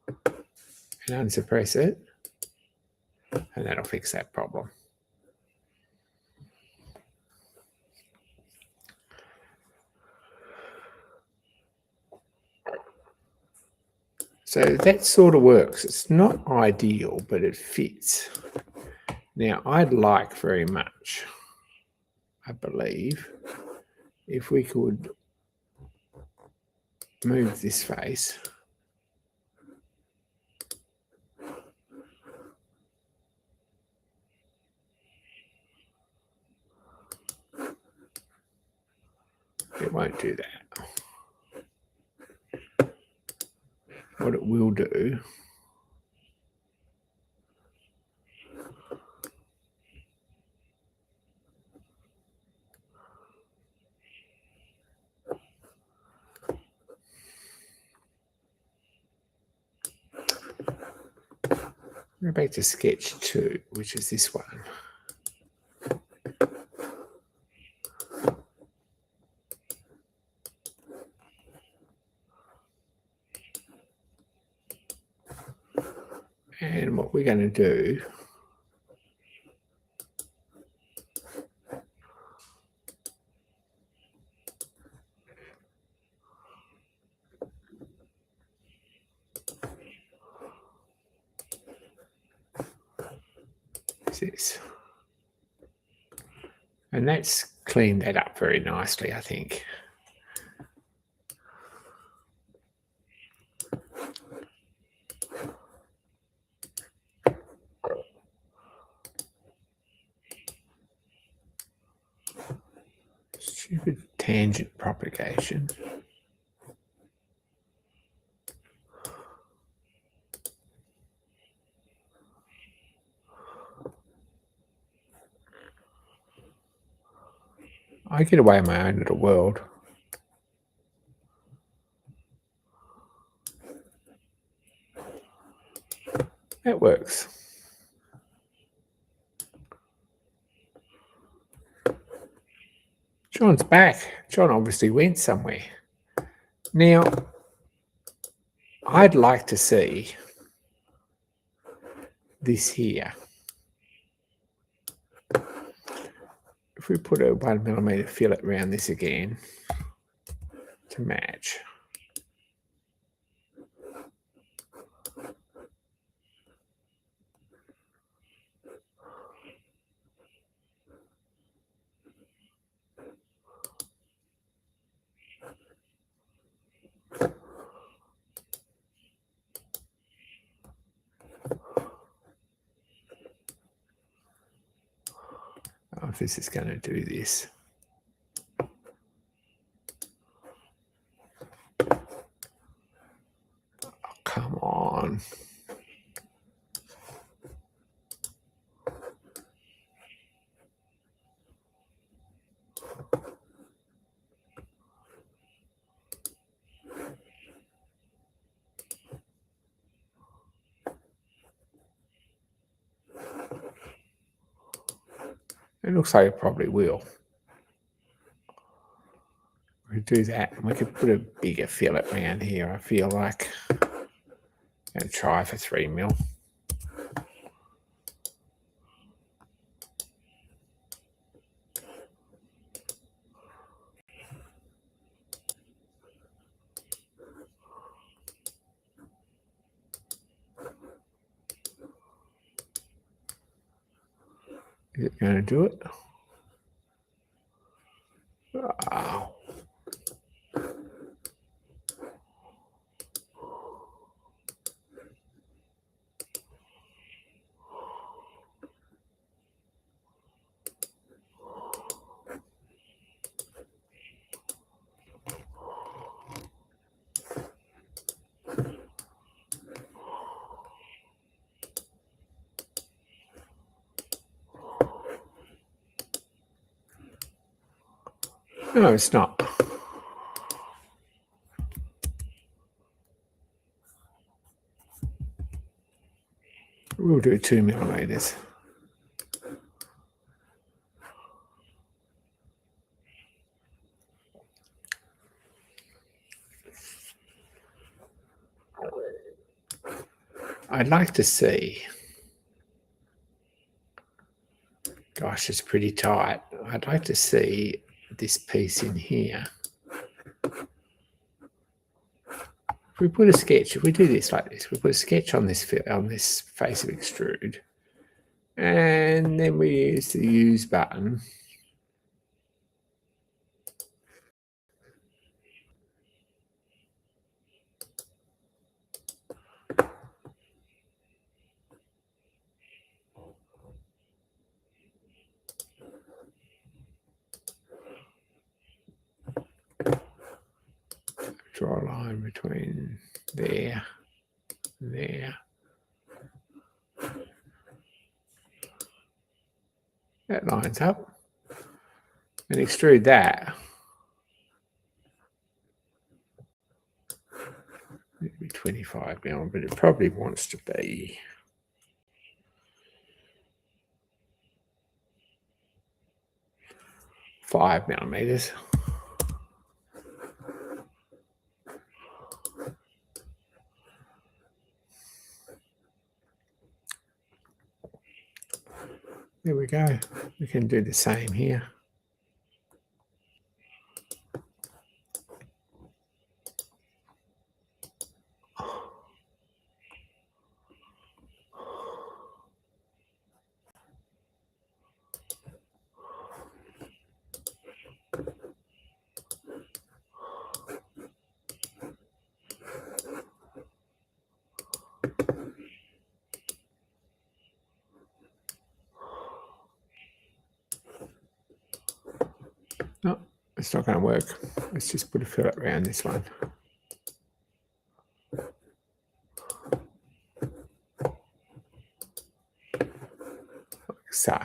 And unsuppress it. And that'll fix that problem. So that sort of works. It's not ideal, but it fits. Now, I'd like very much, I believe, if we could move this face. It won't do that. What it will do go back to sketch 2, which is this one. And what we're going to do is this. And that's cleaned that up very nicely, I think. Stupid tangent propagation. I get away in my own little world. That works. John's back. John obviously went somewhere. Now, I'd like to see this here. If we put a 1 millimeter fillet around this again to match. Oh, if this is going to do this. Oh, come on. It looks like it probably will. We could do that, and we could put a bigger fillet around here. I feel like I'm going to try for 3 mil. Is it going to do it? Wow. No, it's not. We'll do 2 millimeters. I'd like to see. Gosh, it's pretty tight. I'd like to see this piece in here. If we put a sketch, if we do this like this, we put a sketch on this face of extrude, and then we use the use button. Draw a line between there and there. That lines up. And extrude that. It'd be 25 mil, but it probably wants to be 5 millimeters. There we go. We can do the same here. No, it's not going to work. Let's just put a fillet around this one. Like so.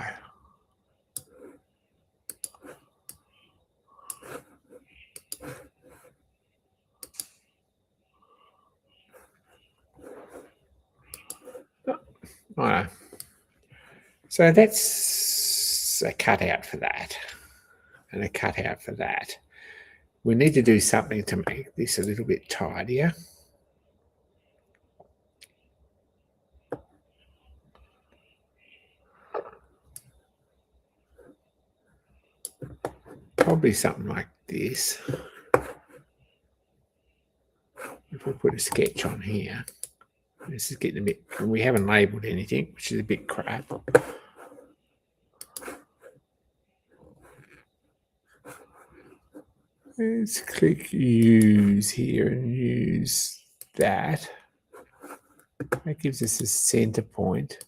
Right. So that's a cutout for that and a cutout for that. We need to do something to make this a little bit tidier. probably something like this. If we put a sketch on here, this is getting a bit, and we haven't labelled anything, which is a bit crap. Let's click use here and use that. That gives us a center point.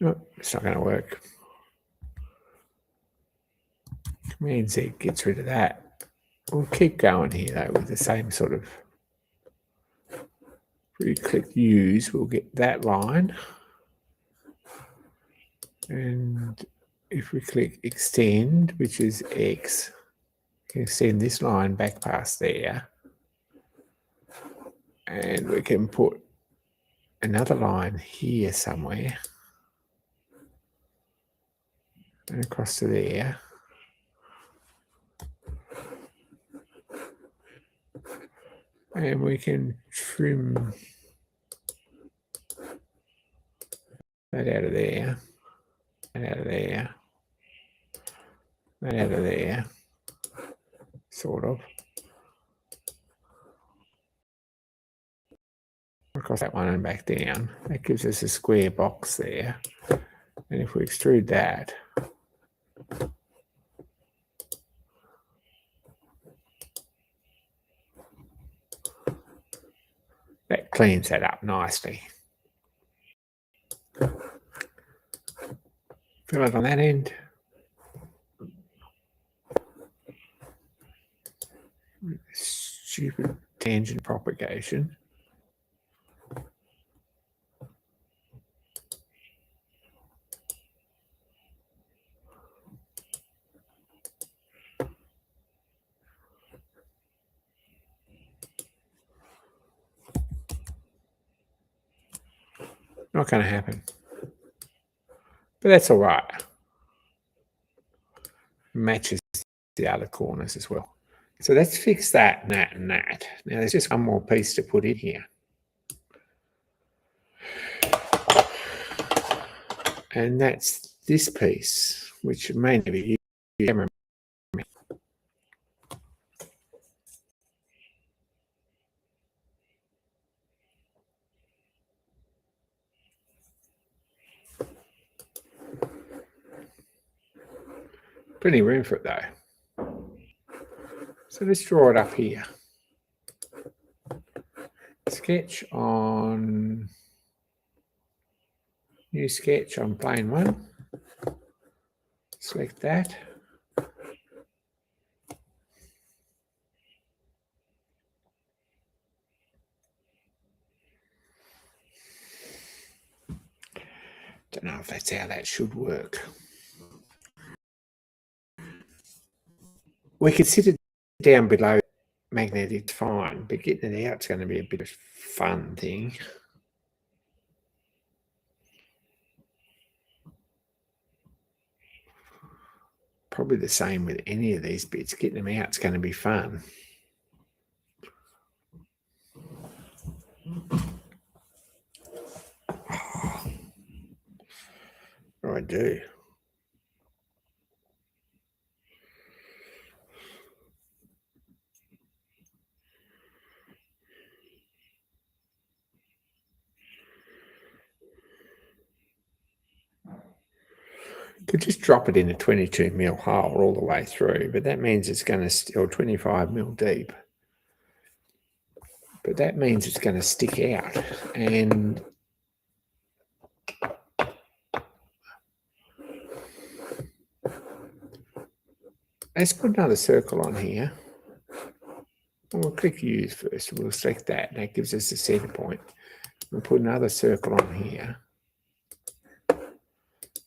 No, it's not going to work. Command Z gets rid of that. We'll keep going here though with the same sort of. If we click use, we'll get that line. And if we click extend, which is X, we can extend this line back past there. And we can put another line here somewhere. And across to there. And we can trim that out of there, that out of there, that out of there, sort of. Across that one and back down. That gives us a square box there. And if we extrude that, that cleans that up nicely. Fill it on that end. Stupid tangent propagation. Not going to happen. But that's all right. Matches the other corners as well. So let's fix that and that and that. Now there's just one more piece to put in here. And that's this piece, which may not be used. Plenty of room for it though. So let's draw it up here. Sketch on, new sketch on plane 1. Select that. Don't know if that's how that should work. We could sit it down below magnetic, fine, but getting it out is going to be a bit of a fun thing. Probably the same with any of these bits. Getting them out is going to be fun. Oh, I do. Could just drop it in a 22mm hole all the way through, but that means it's going to still 25mm deep. But that means it's going to stick out. And let's put another circle on here. And we'll click use first. We'll select that. And that gives us the center point. We'll put another circle on here.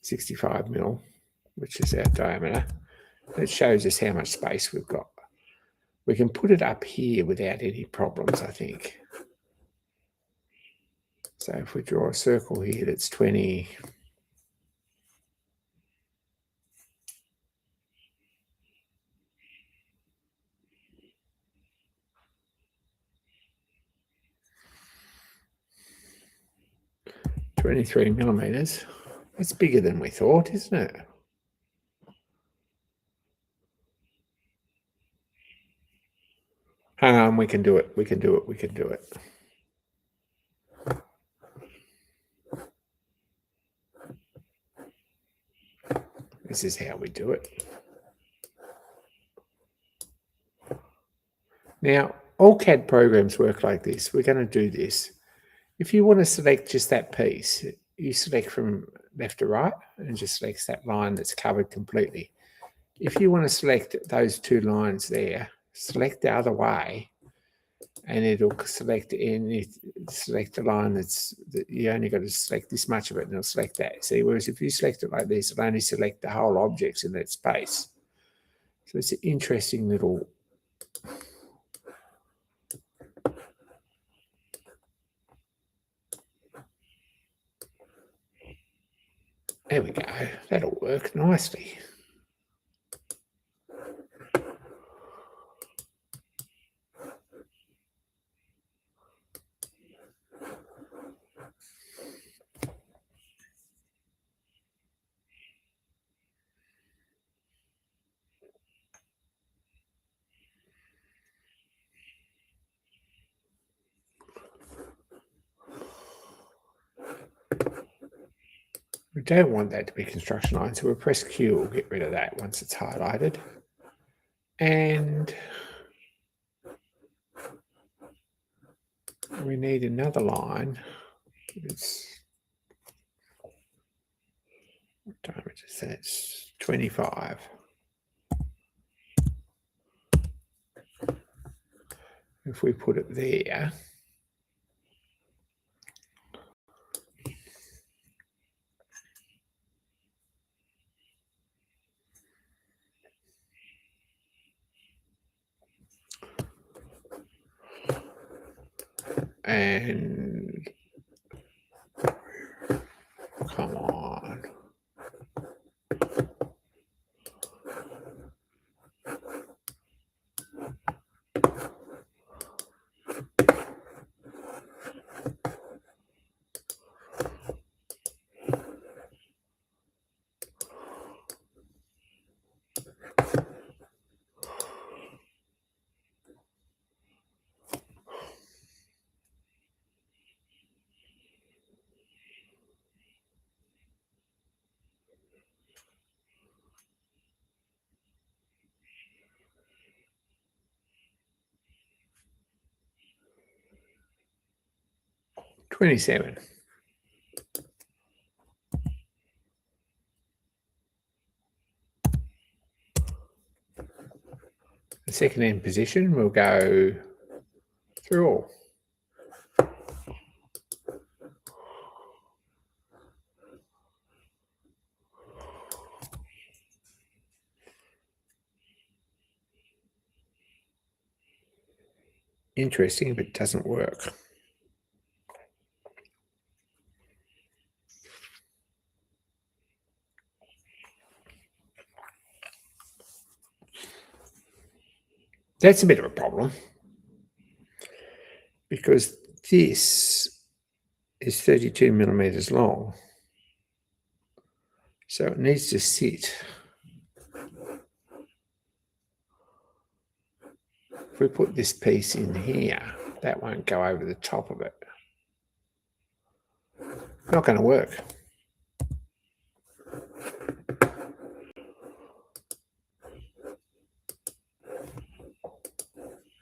65mm, which is our diameter. That shows us how much space we've got. We We can put it up here without any problems, I think. So if we draw a circle here that's 20, $23mm. It's bigger than we thought, isn't it? Hang on, we can do it. We can do it. We can do it. This is how we do it. Now, all CAD programs work like this. We're going to do this. If you want to select just that piece, you select from left to right and just select that line that's covered completely. If you want to select those two lines there, select the other way, and it'll select the line that you only got to select this much of it, and it'll select that. See, whereas if you select it like this, it'll only select the whole objects in that space. So it's an interesting little. There we go. That'll work nicely. We don't want that to be construction line, so we'll press Q, we'll get rid of that once it's highlighted. And we need another line. What time is it? It's 25. If we put it there, and come on. $27. The second end position will go through all. Interesting, but it doesn't work. That's a bit of a problem because this is 32mm long. So it needs to sit. If we put this piece in here, that won't go over the top of it. Not going to work.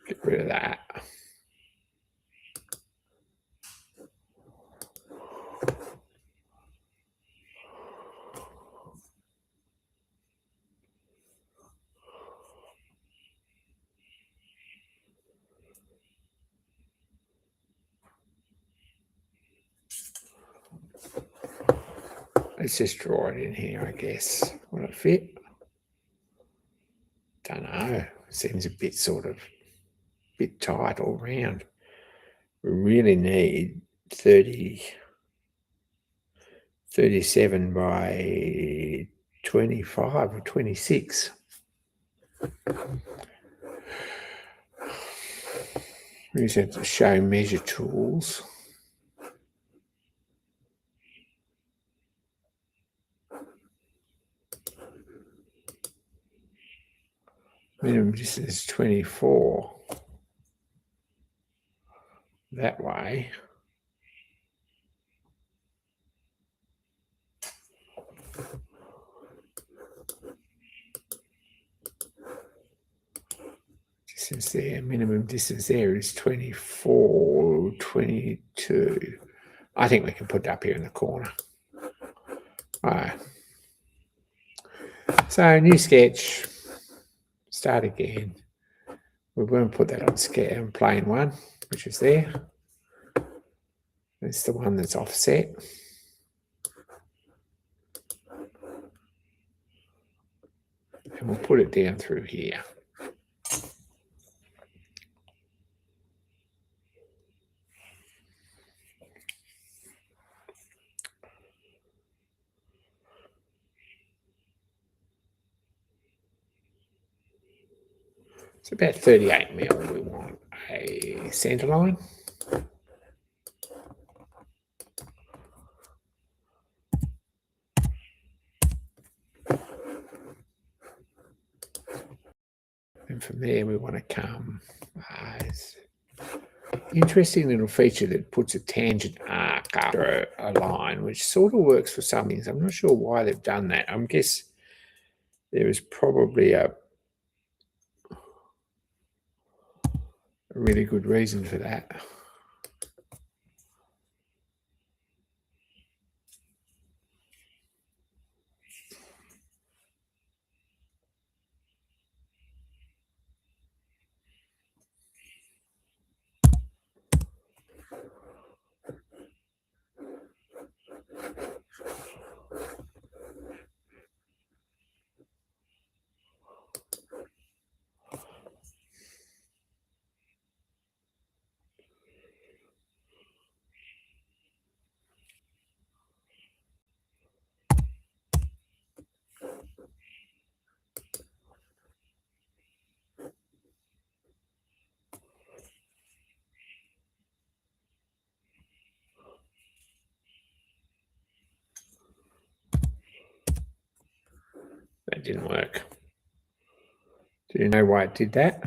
Get rid of that. Let's just draw it in here, I guess. Will it fit? Don't know. Seems a bit sort of bit tight all round. We really need 37 by 25 or 26. We just have to show measure tools. Minimum distance 24. That way. Distance there, minimum distance there is 24, 22. I think we can put it up here in the corner. All right. So new sketch, start again. We're going to put that on plane 1, which is there. It's the one that's offset. And we'll put it down through here. It's about 38 mil. We want a centre line. And from there we want to come interesting little feature that puts a tangent arc after a line, which sort of works for some things. I'm not sure why they've done that. I guess there is probably a really good reason for that. That didn't work. Do you know why it did that?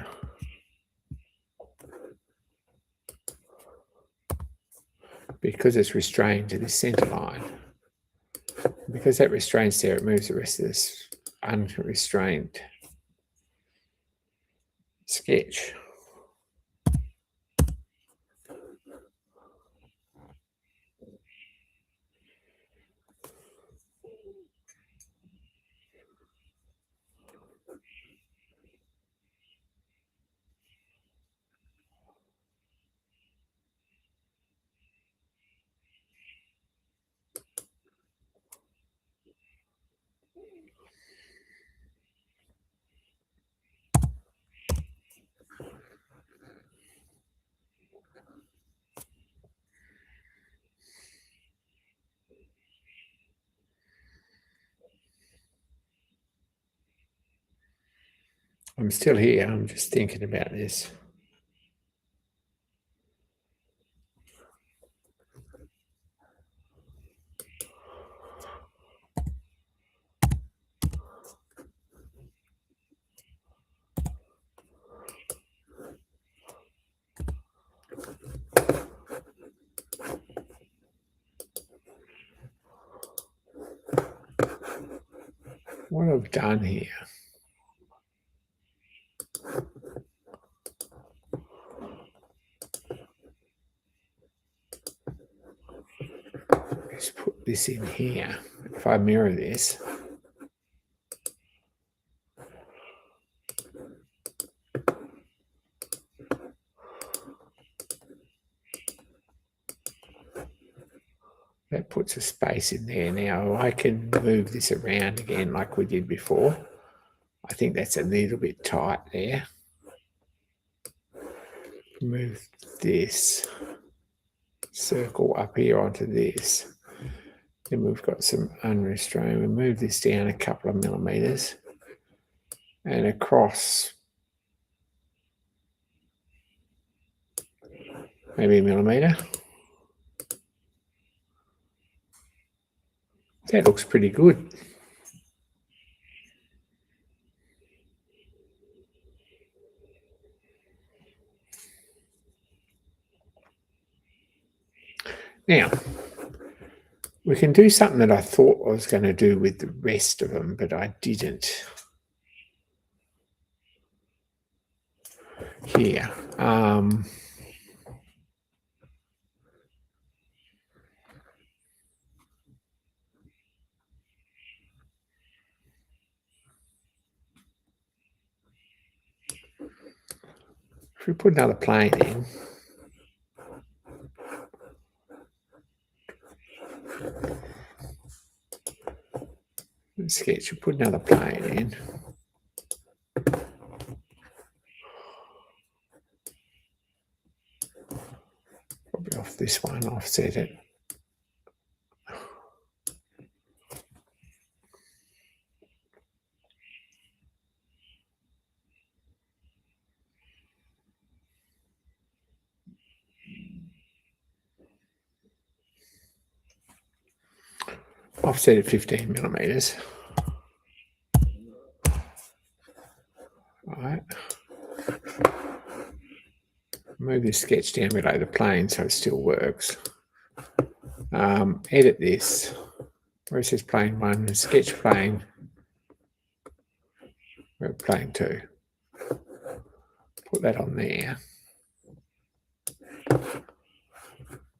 Because it's restrained to the centre line. Because that restraints there, it moves the rest of this unrestrained sketch. I'm still here. I'm just thinking about this. What I've done here is put this in here. If I mirror this, that puts a space in there. Now I can move this around again like we did before. I think that's a little bit tight there. Move this circle up here onto this. Then we've got some unrestrained. We move this down a couple of millimeters and across maybe a millimeter. That looks pretty good. Now, we can do something that I thought I was going to do with the rest of them, but I didn't. Here. If we put another plane in, sketch, we put another plane in. Probably off this one, offset it. Offset at 15 millimeters. All right. Move this sketch down below the plane so it still works. Edit this. Where it says plane 1, sketch plane. We're at plane 2. Put that on there.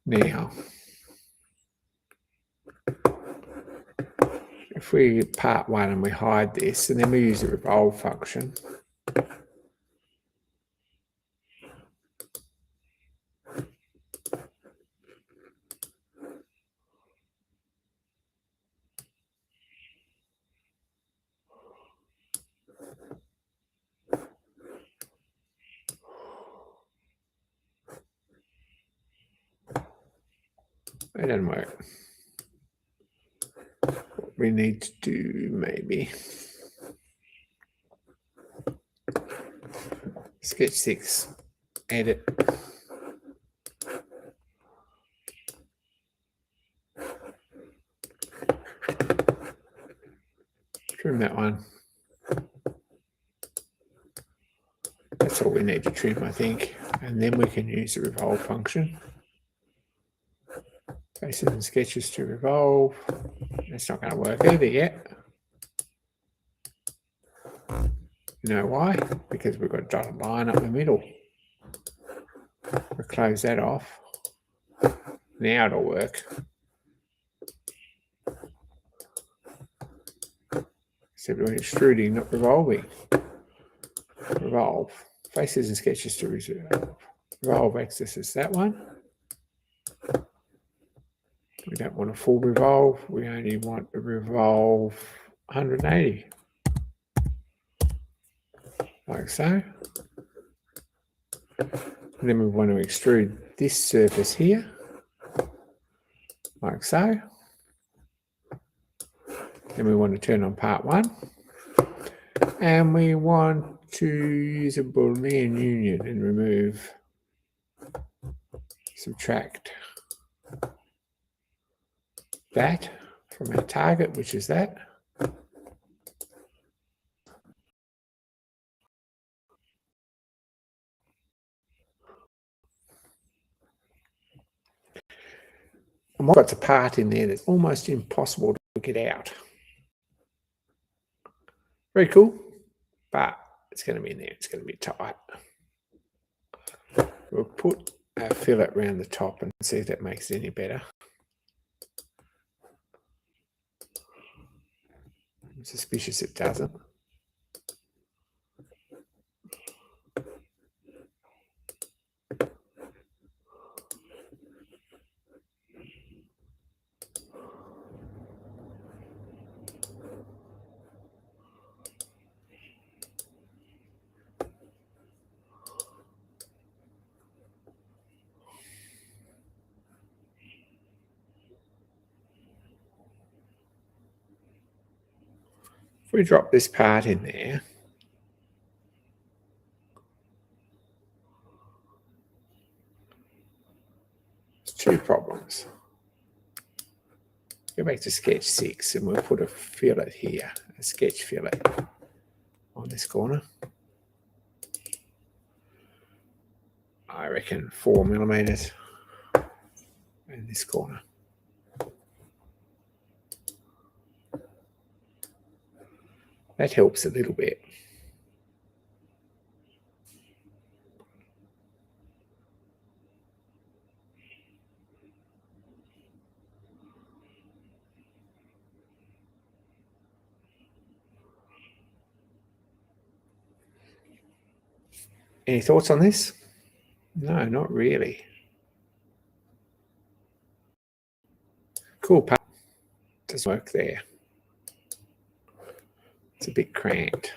Now, if we part 1 and we hide this, and then we use the revolve function. It doesn't work. What we need to do, maybe. Sketch 6, edit. Trim that one. That's all we need to trim, I think. And then we can use the revolve function. Faces and sketches to revolve. That's not going to work either yet. You know why? Because we've got a dotted line up the middle. We'll close that off. Now it'll work. Except we're extruding, not revolving. Revolve. Faces and sketches to revolve. Revolve axis is that one. We don't want a full revolve. We only want a revolve 180. Like so. And then we want to extrude this surface here. Like so. Then we want to turn on part 1. And we want to use a Boolean union and remove, subtract that from our target, which is that. And what's a part in there that's almost impossible to get out. Very cool, but it's going to be in there. It's going to be tight. We'll put a fillet around the top and see if that makes it any better. I'm suspicious it doesn't. we drop this part in there, there's two problems. Go back to sketch 6 and we'll put a fillet here, a sketch fillet on this corner. I reckon 4 millimeters in this corner. That helps a little bit. Any thoughts on this? No, not really. Cool part. Doesn't work there. It's a bit cramped.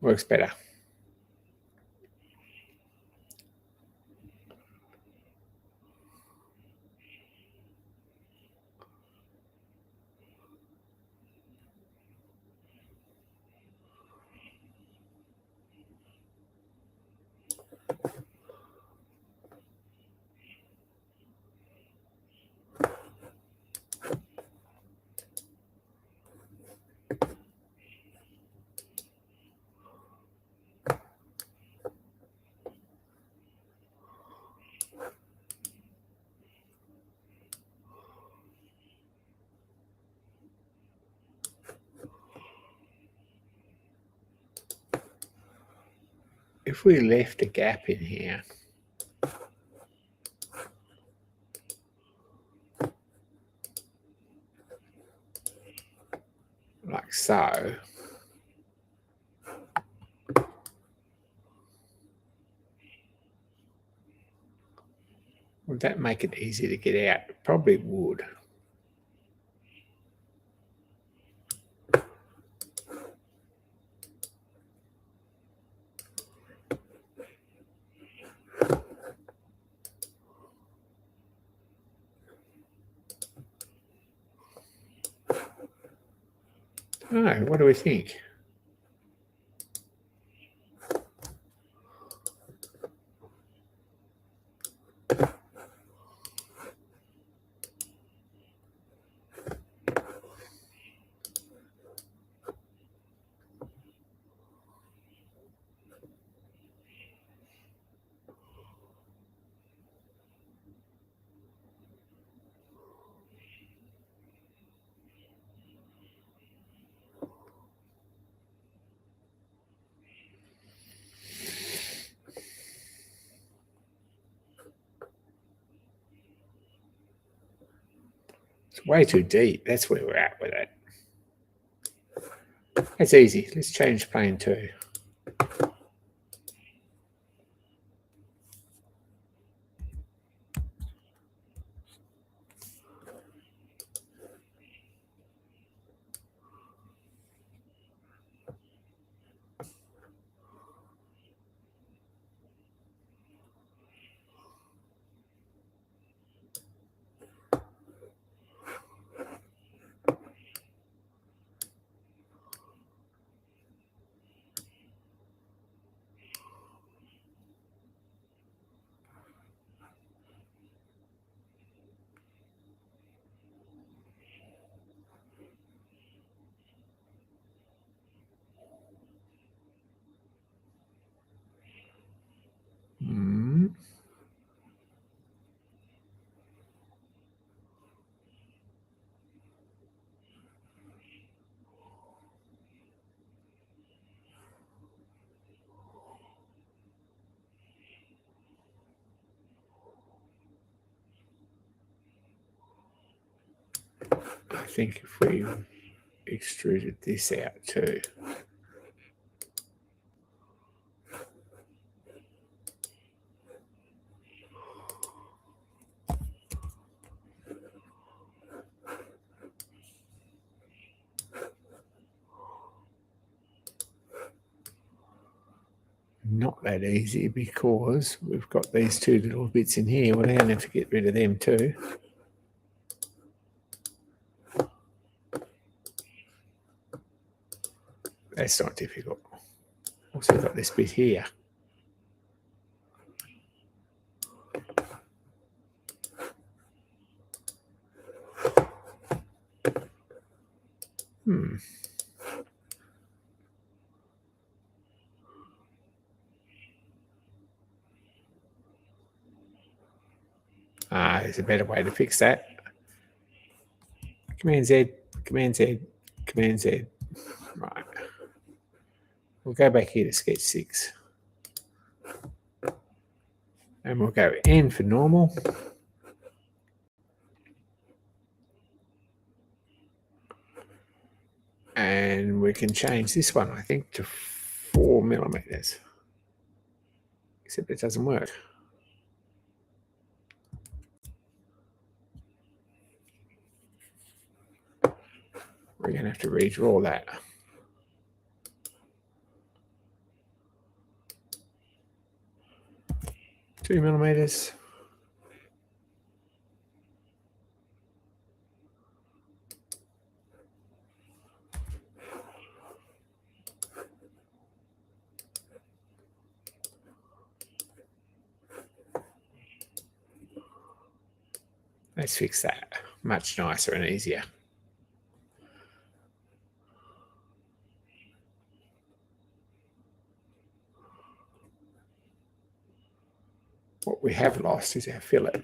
Works better. If we left a gap in here, like so, would that make it easy to get out? It probably would. Oh, what do we think? It's way too deep. That's where we're at with it. That's easy. Let's change plane 2. think if we extruded this out too. Not that easy because we've got these two little bits in here. We're going to have to get rid of them too. That's not difficult. Also got this bit here. There's a better way to fix that. Command Z, Command Z, Command Z. Right. We'll go back here to sketch 6. And we'll go N for normal. And we can change this one, I think, to 4 millimeters. Except it doesn't work. We're going to have to redraw that. Two millimeters. Let's fix that. Much nicer and easier. What we have lost is our fillet.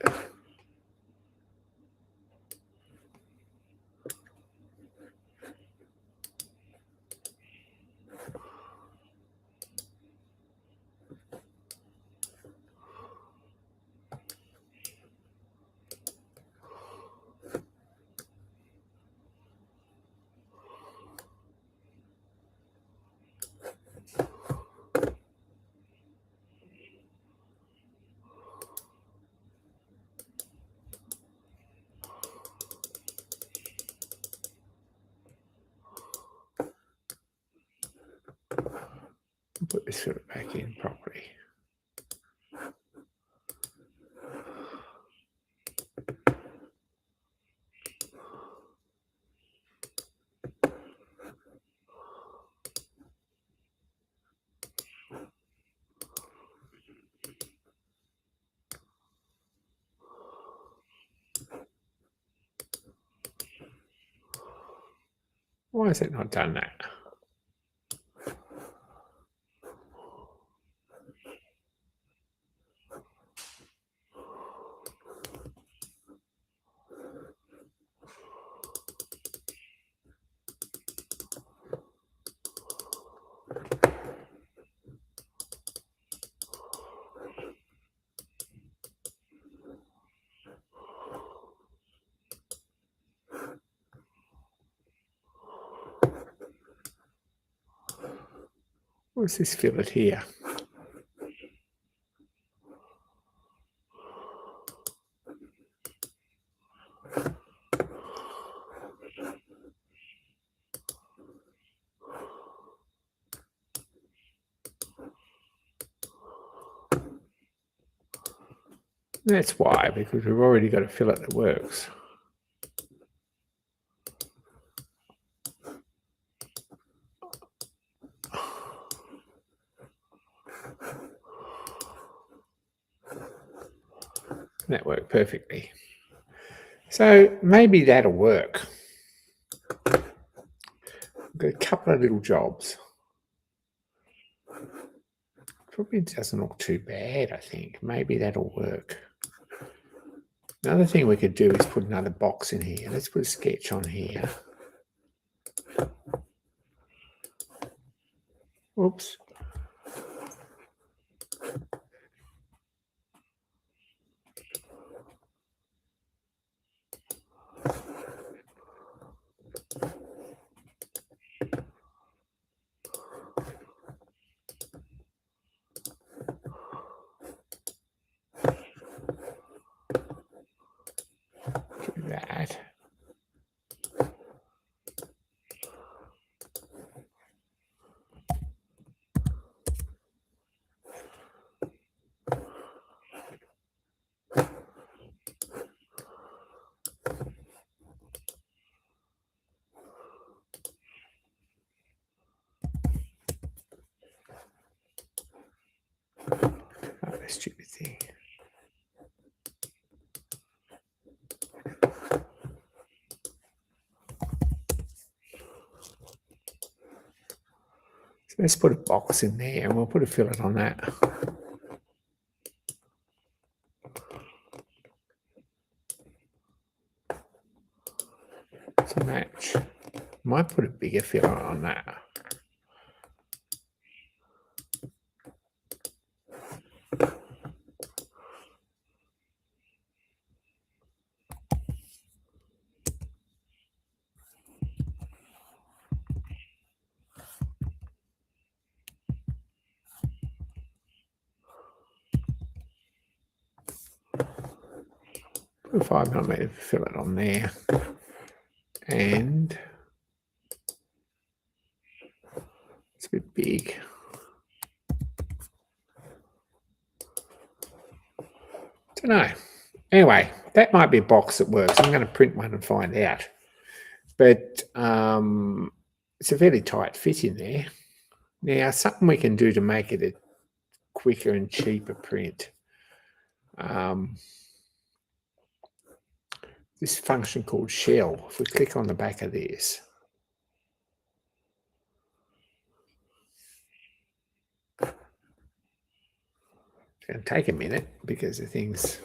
Put this fillet back in properly. Why has it not done that? What's this fillet here? That's why, because we've already got a fillet that works. That worked perfectly. So maybe that'll work. I've got a couple of little jobs. Probably doesn't look too bad, I think. Maybe that'll work. Another thing we could do is put another box in here. Let's put a sketch on here. Oops. stupid thing. So let's put a box in there and we'll put a fillet on that. To match. Might put a bigger fillet on that. Put a 5mm fillet on there. And it's a bit big. Don't know. Anyway, that might be a box that works. I'm going to print one and find out. But it's a very tight fit in there. Now, something we can do to make it a quicker and cheaper print. This function called shell. If we click on the back of this, it's going to take a minute because the thing's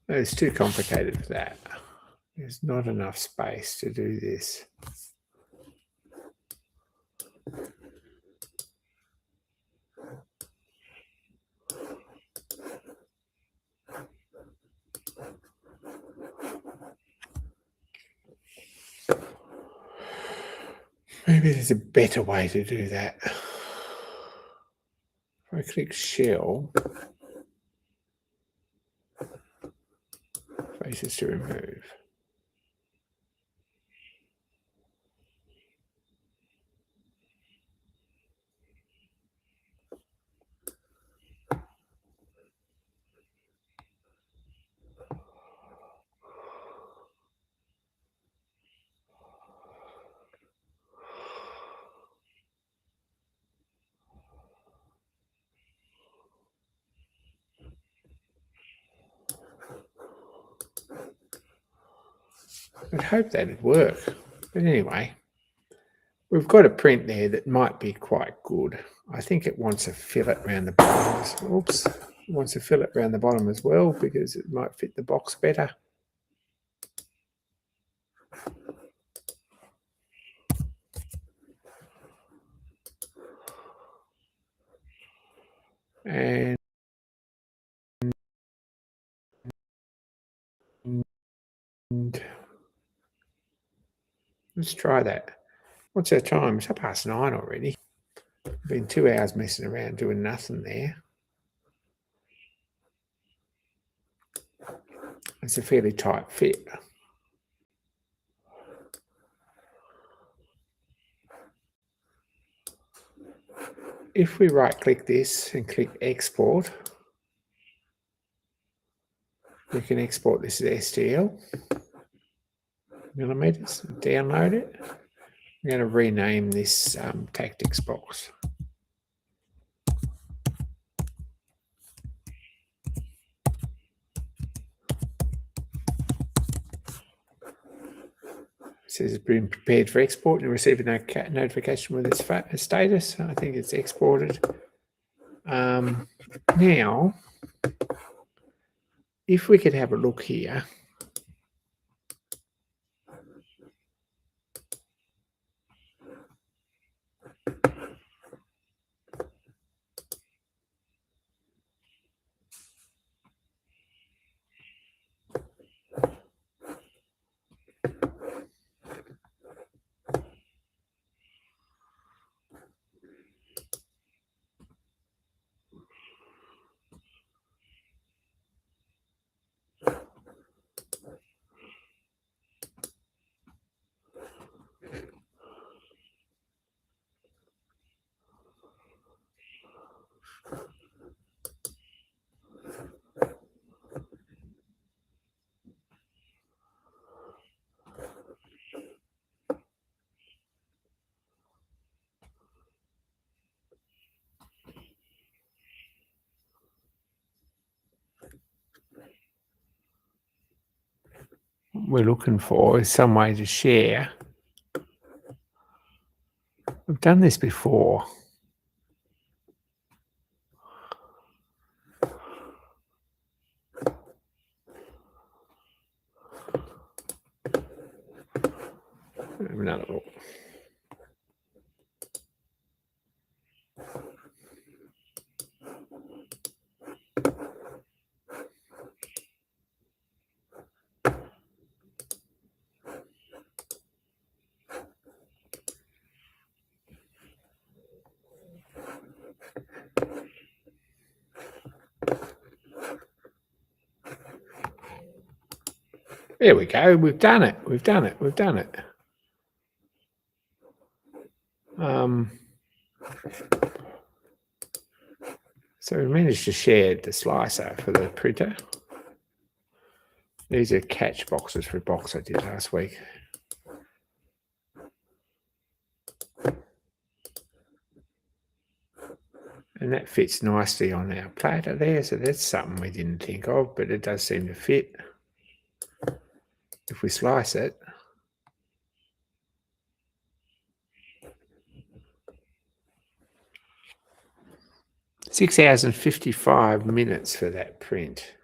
it's too complicated for that. There's not enough space to do this. Maybe there's a better way to do that. If I click shell, faces to remove. I'd hope that'd work. But anyway, we've got a print there that might be quite good. I think it wants a fillet around the bottom. Oops. It wants a fillet around the bottom as well because it might fit the box better. And let's try that. What's our time? It's 9:30 already. Been 2 hours messing around doing nothing there. It's a fairly tight fit. If we right click this and click export, we can export this as STL millimeters, download it. I'm going to rename this tactics box. It says it's been prepared for export and receive a notification with its status. I think it's exported. Now, if we could have a look here. we're looking for is some way to share. We've done this before. Another look. There we go. We've done it. We've done it. We've done it. So we managed to share the slicer for the printer. These are catch boxes for a box I did last week. And that fits nicely on our platter there. So that's something we didn't think of, but it does seem to fit. If we slice it, "6 hours and 55 minutes for that print."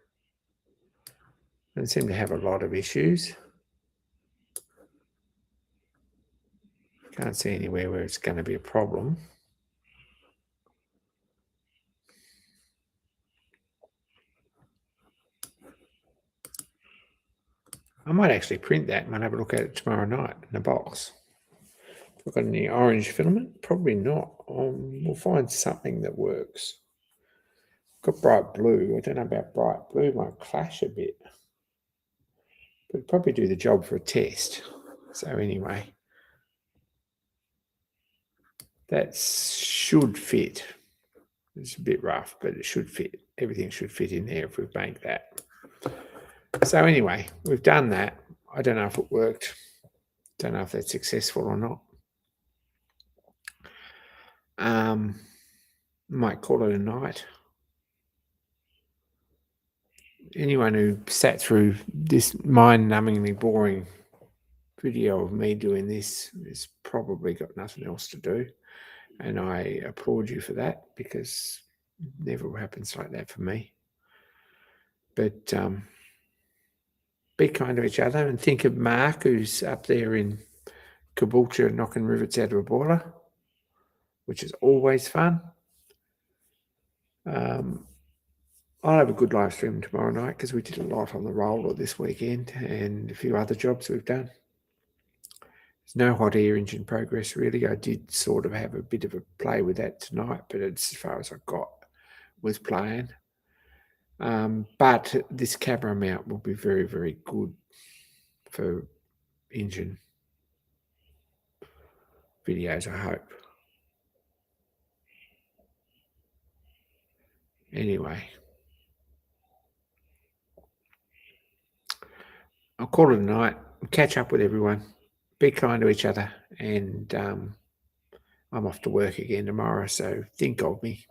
Doesn't seem to have a lot of issues. Can't see anywhere where it's going to be a problem. I might actually print that and have a look at it tomorrow night in a box. Have I got any orange filament? Probably not. We'll find something that works. Got bright blue. I don't know about bright blue. Might clash a bit. But probably do the job for a test. So anyway, that should fit. It's a bit rough, but it should fit. Everything should fit in there if we make that. So anyway, we've done that. I don't know if it worked. Don't know if that's successful or not. Might call it a night. Anyone who sat through this mind-numbingly boring video of me doing this has probably got nothing else to do. And I applaud you for that, because it never happens like that for me. But be kind to each other, and think of Mark, who's up there in Caboolture knocking rivets out of a boiler, which is always fun. I'll have a good live stream tomorrow night, because we did a lot on the roller this weekend and a few other jobs we've done. There's no hot air engine progress, really. I did sort of have a bit of a play with that tonight, but it's as far as I got with playing. But this camera mount will be very, very good for engine videos, I hope. Anyway, I'll call it a night. Catch up with everyone. Be kind to each other. And I'm off to work again tomorrow, so think of me.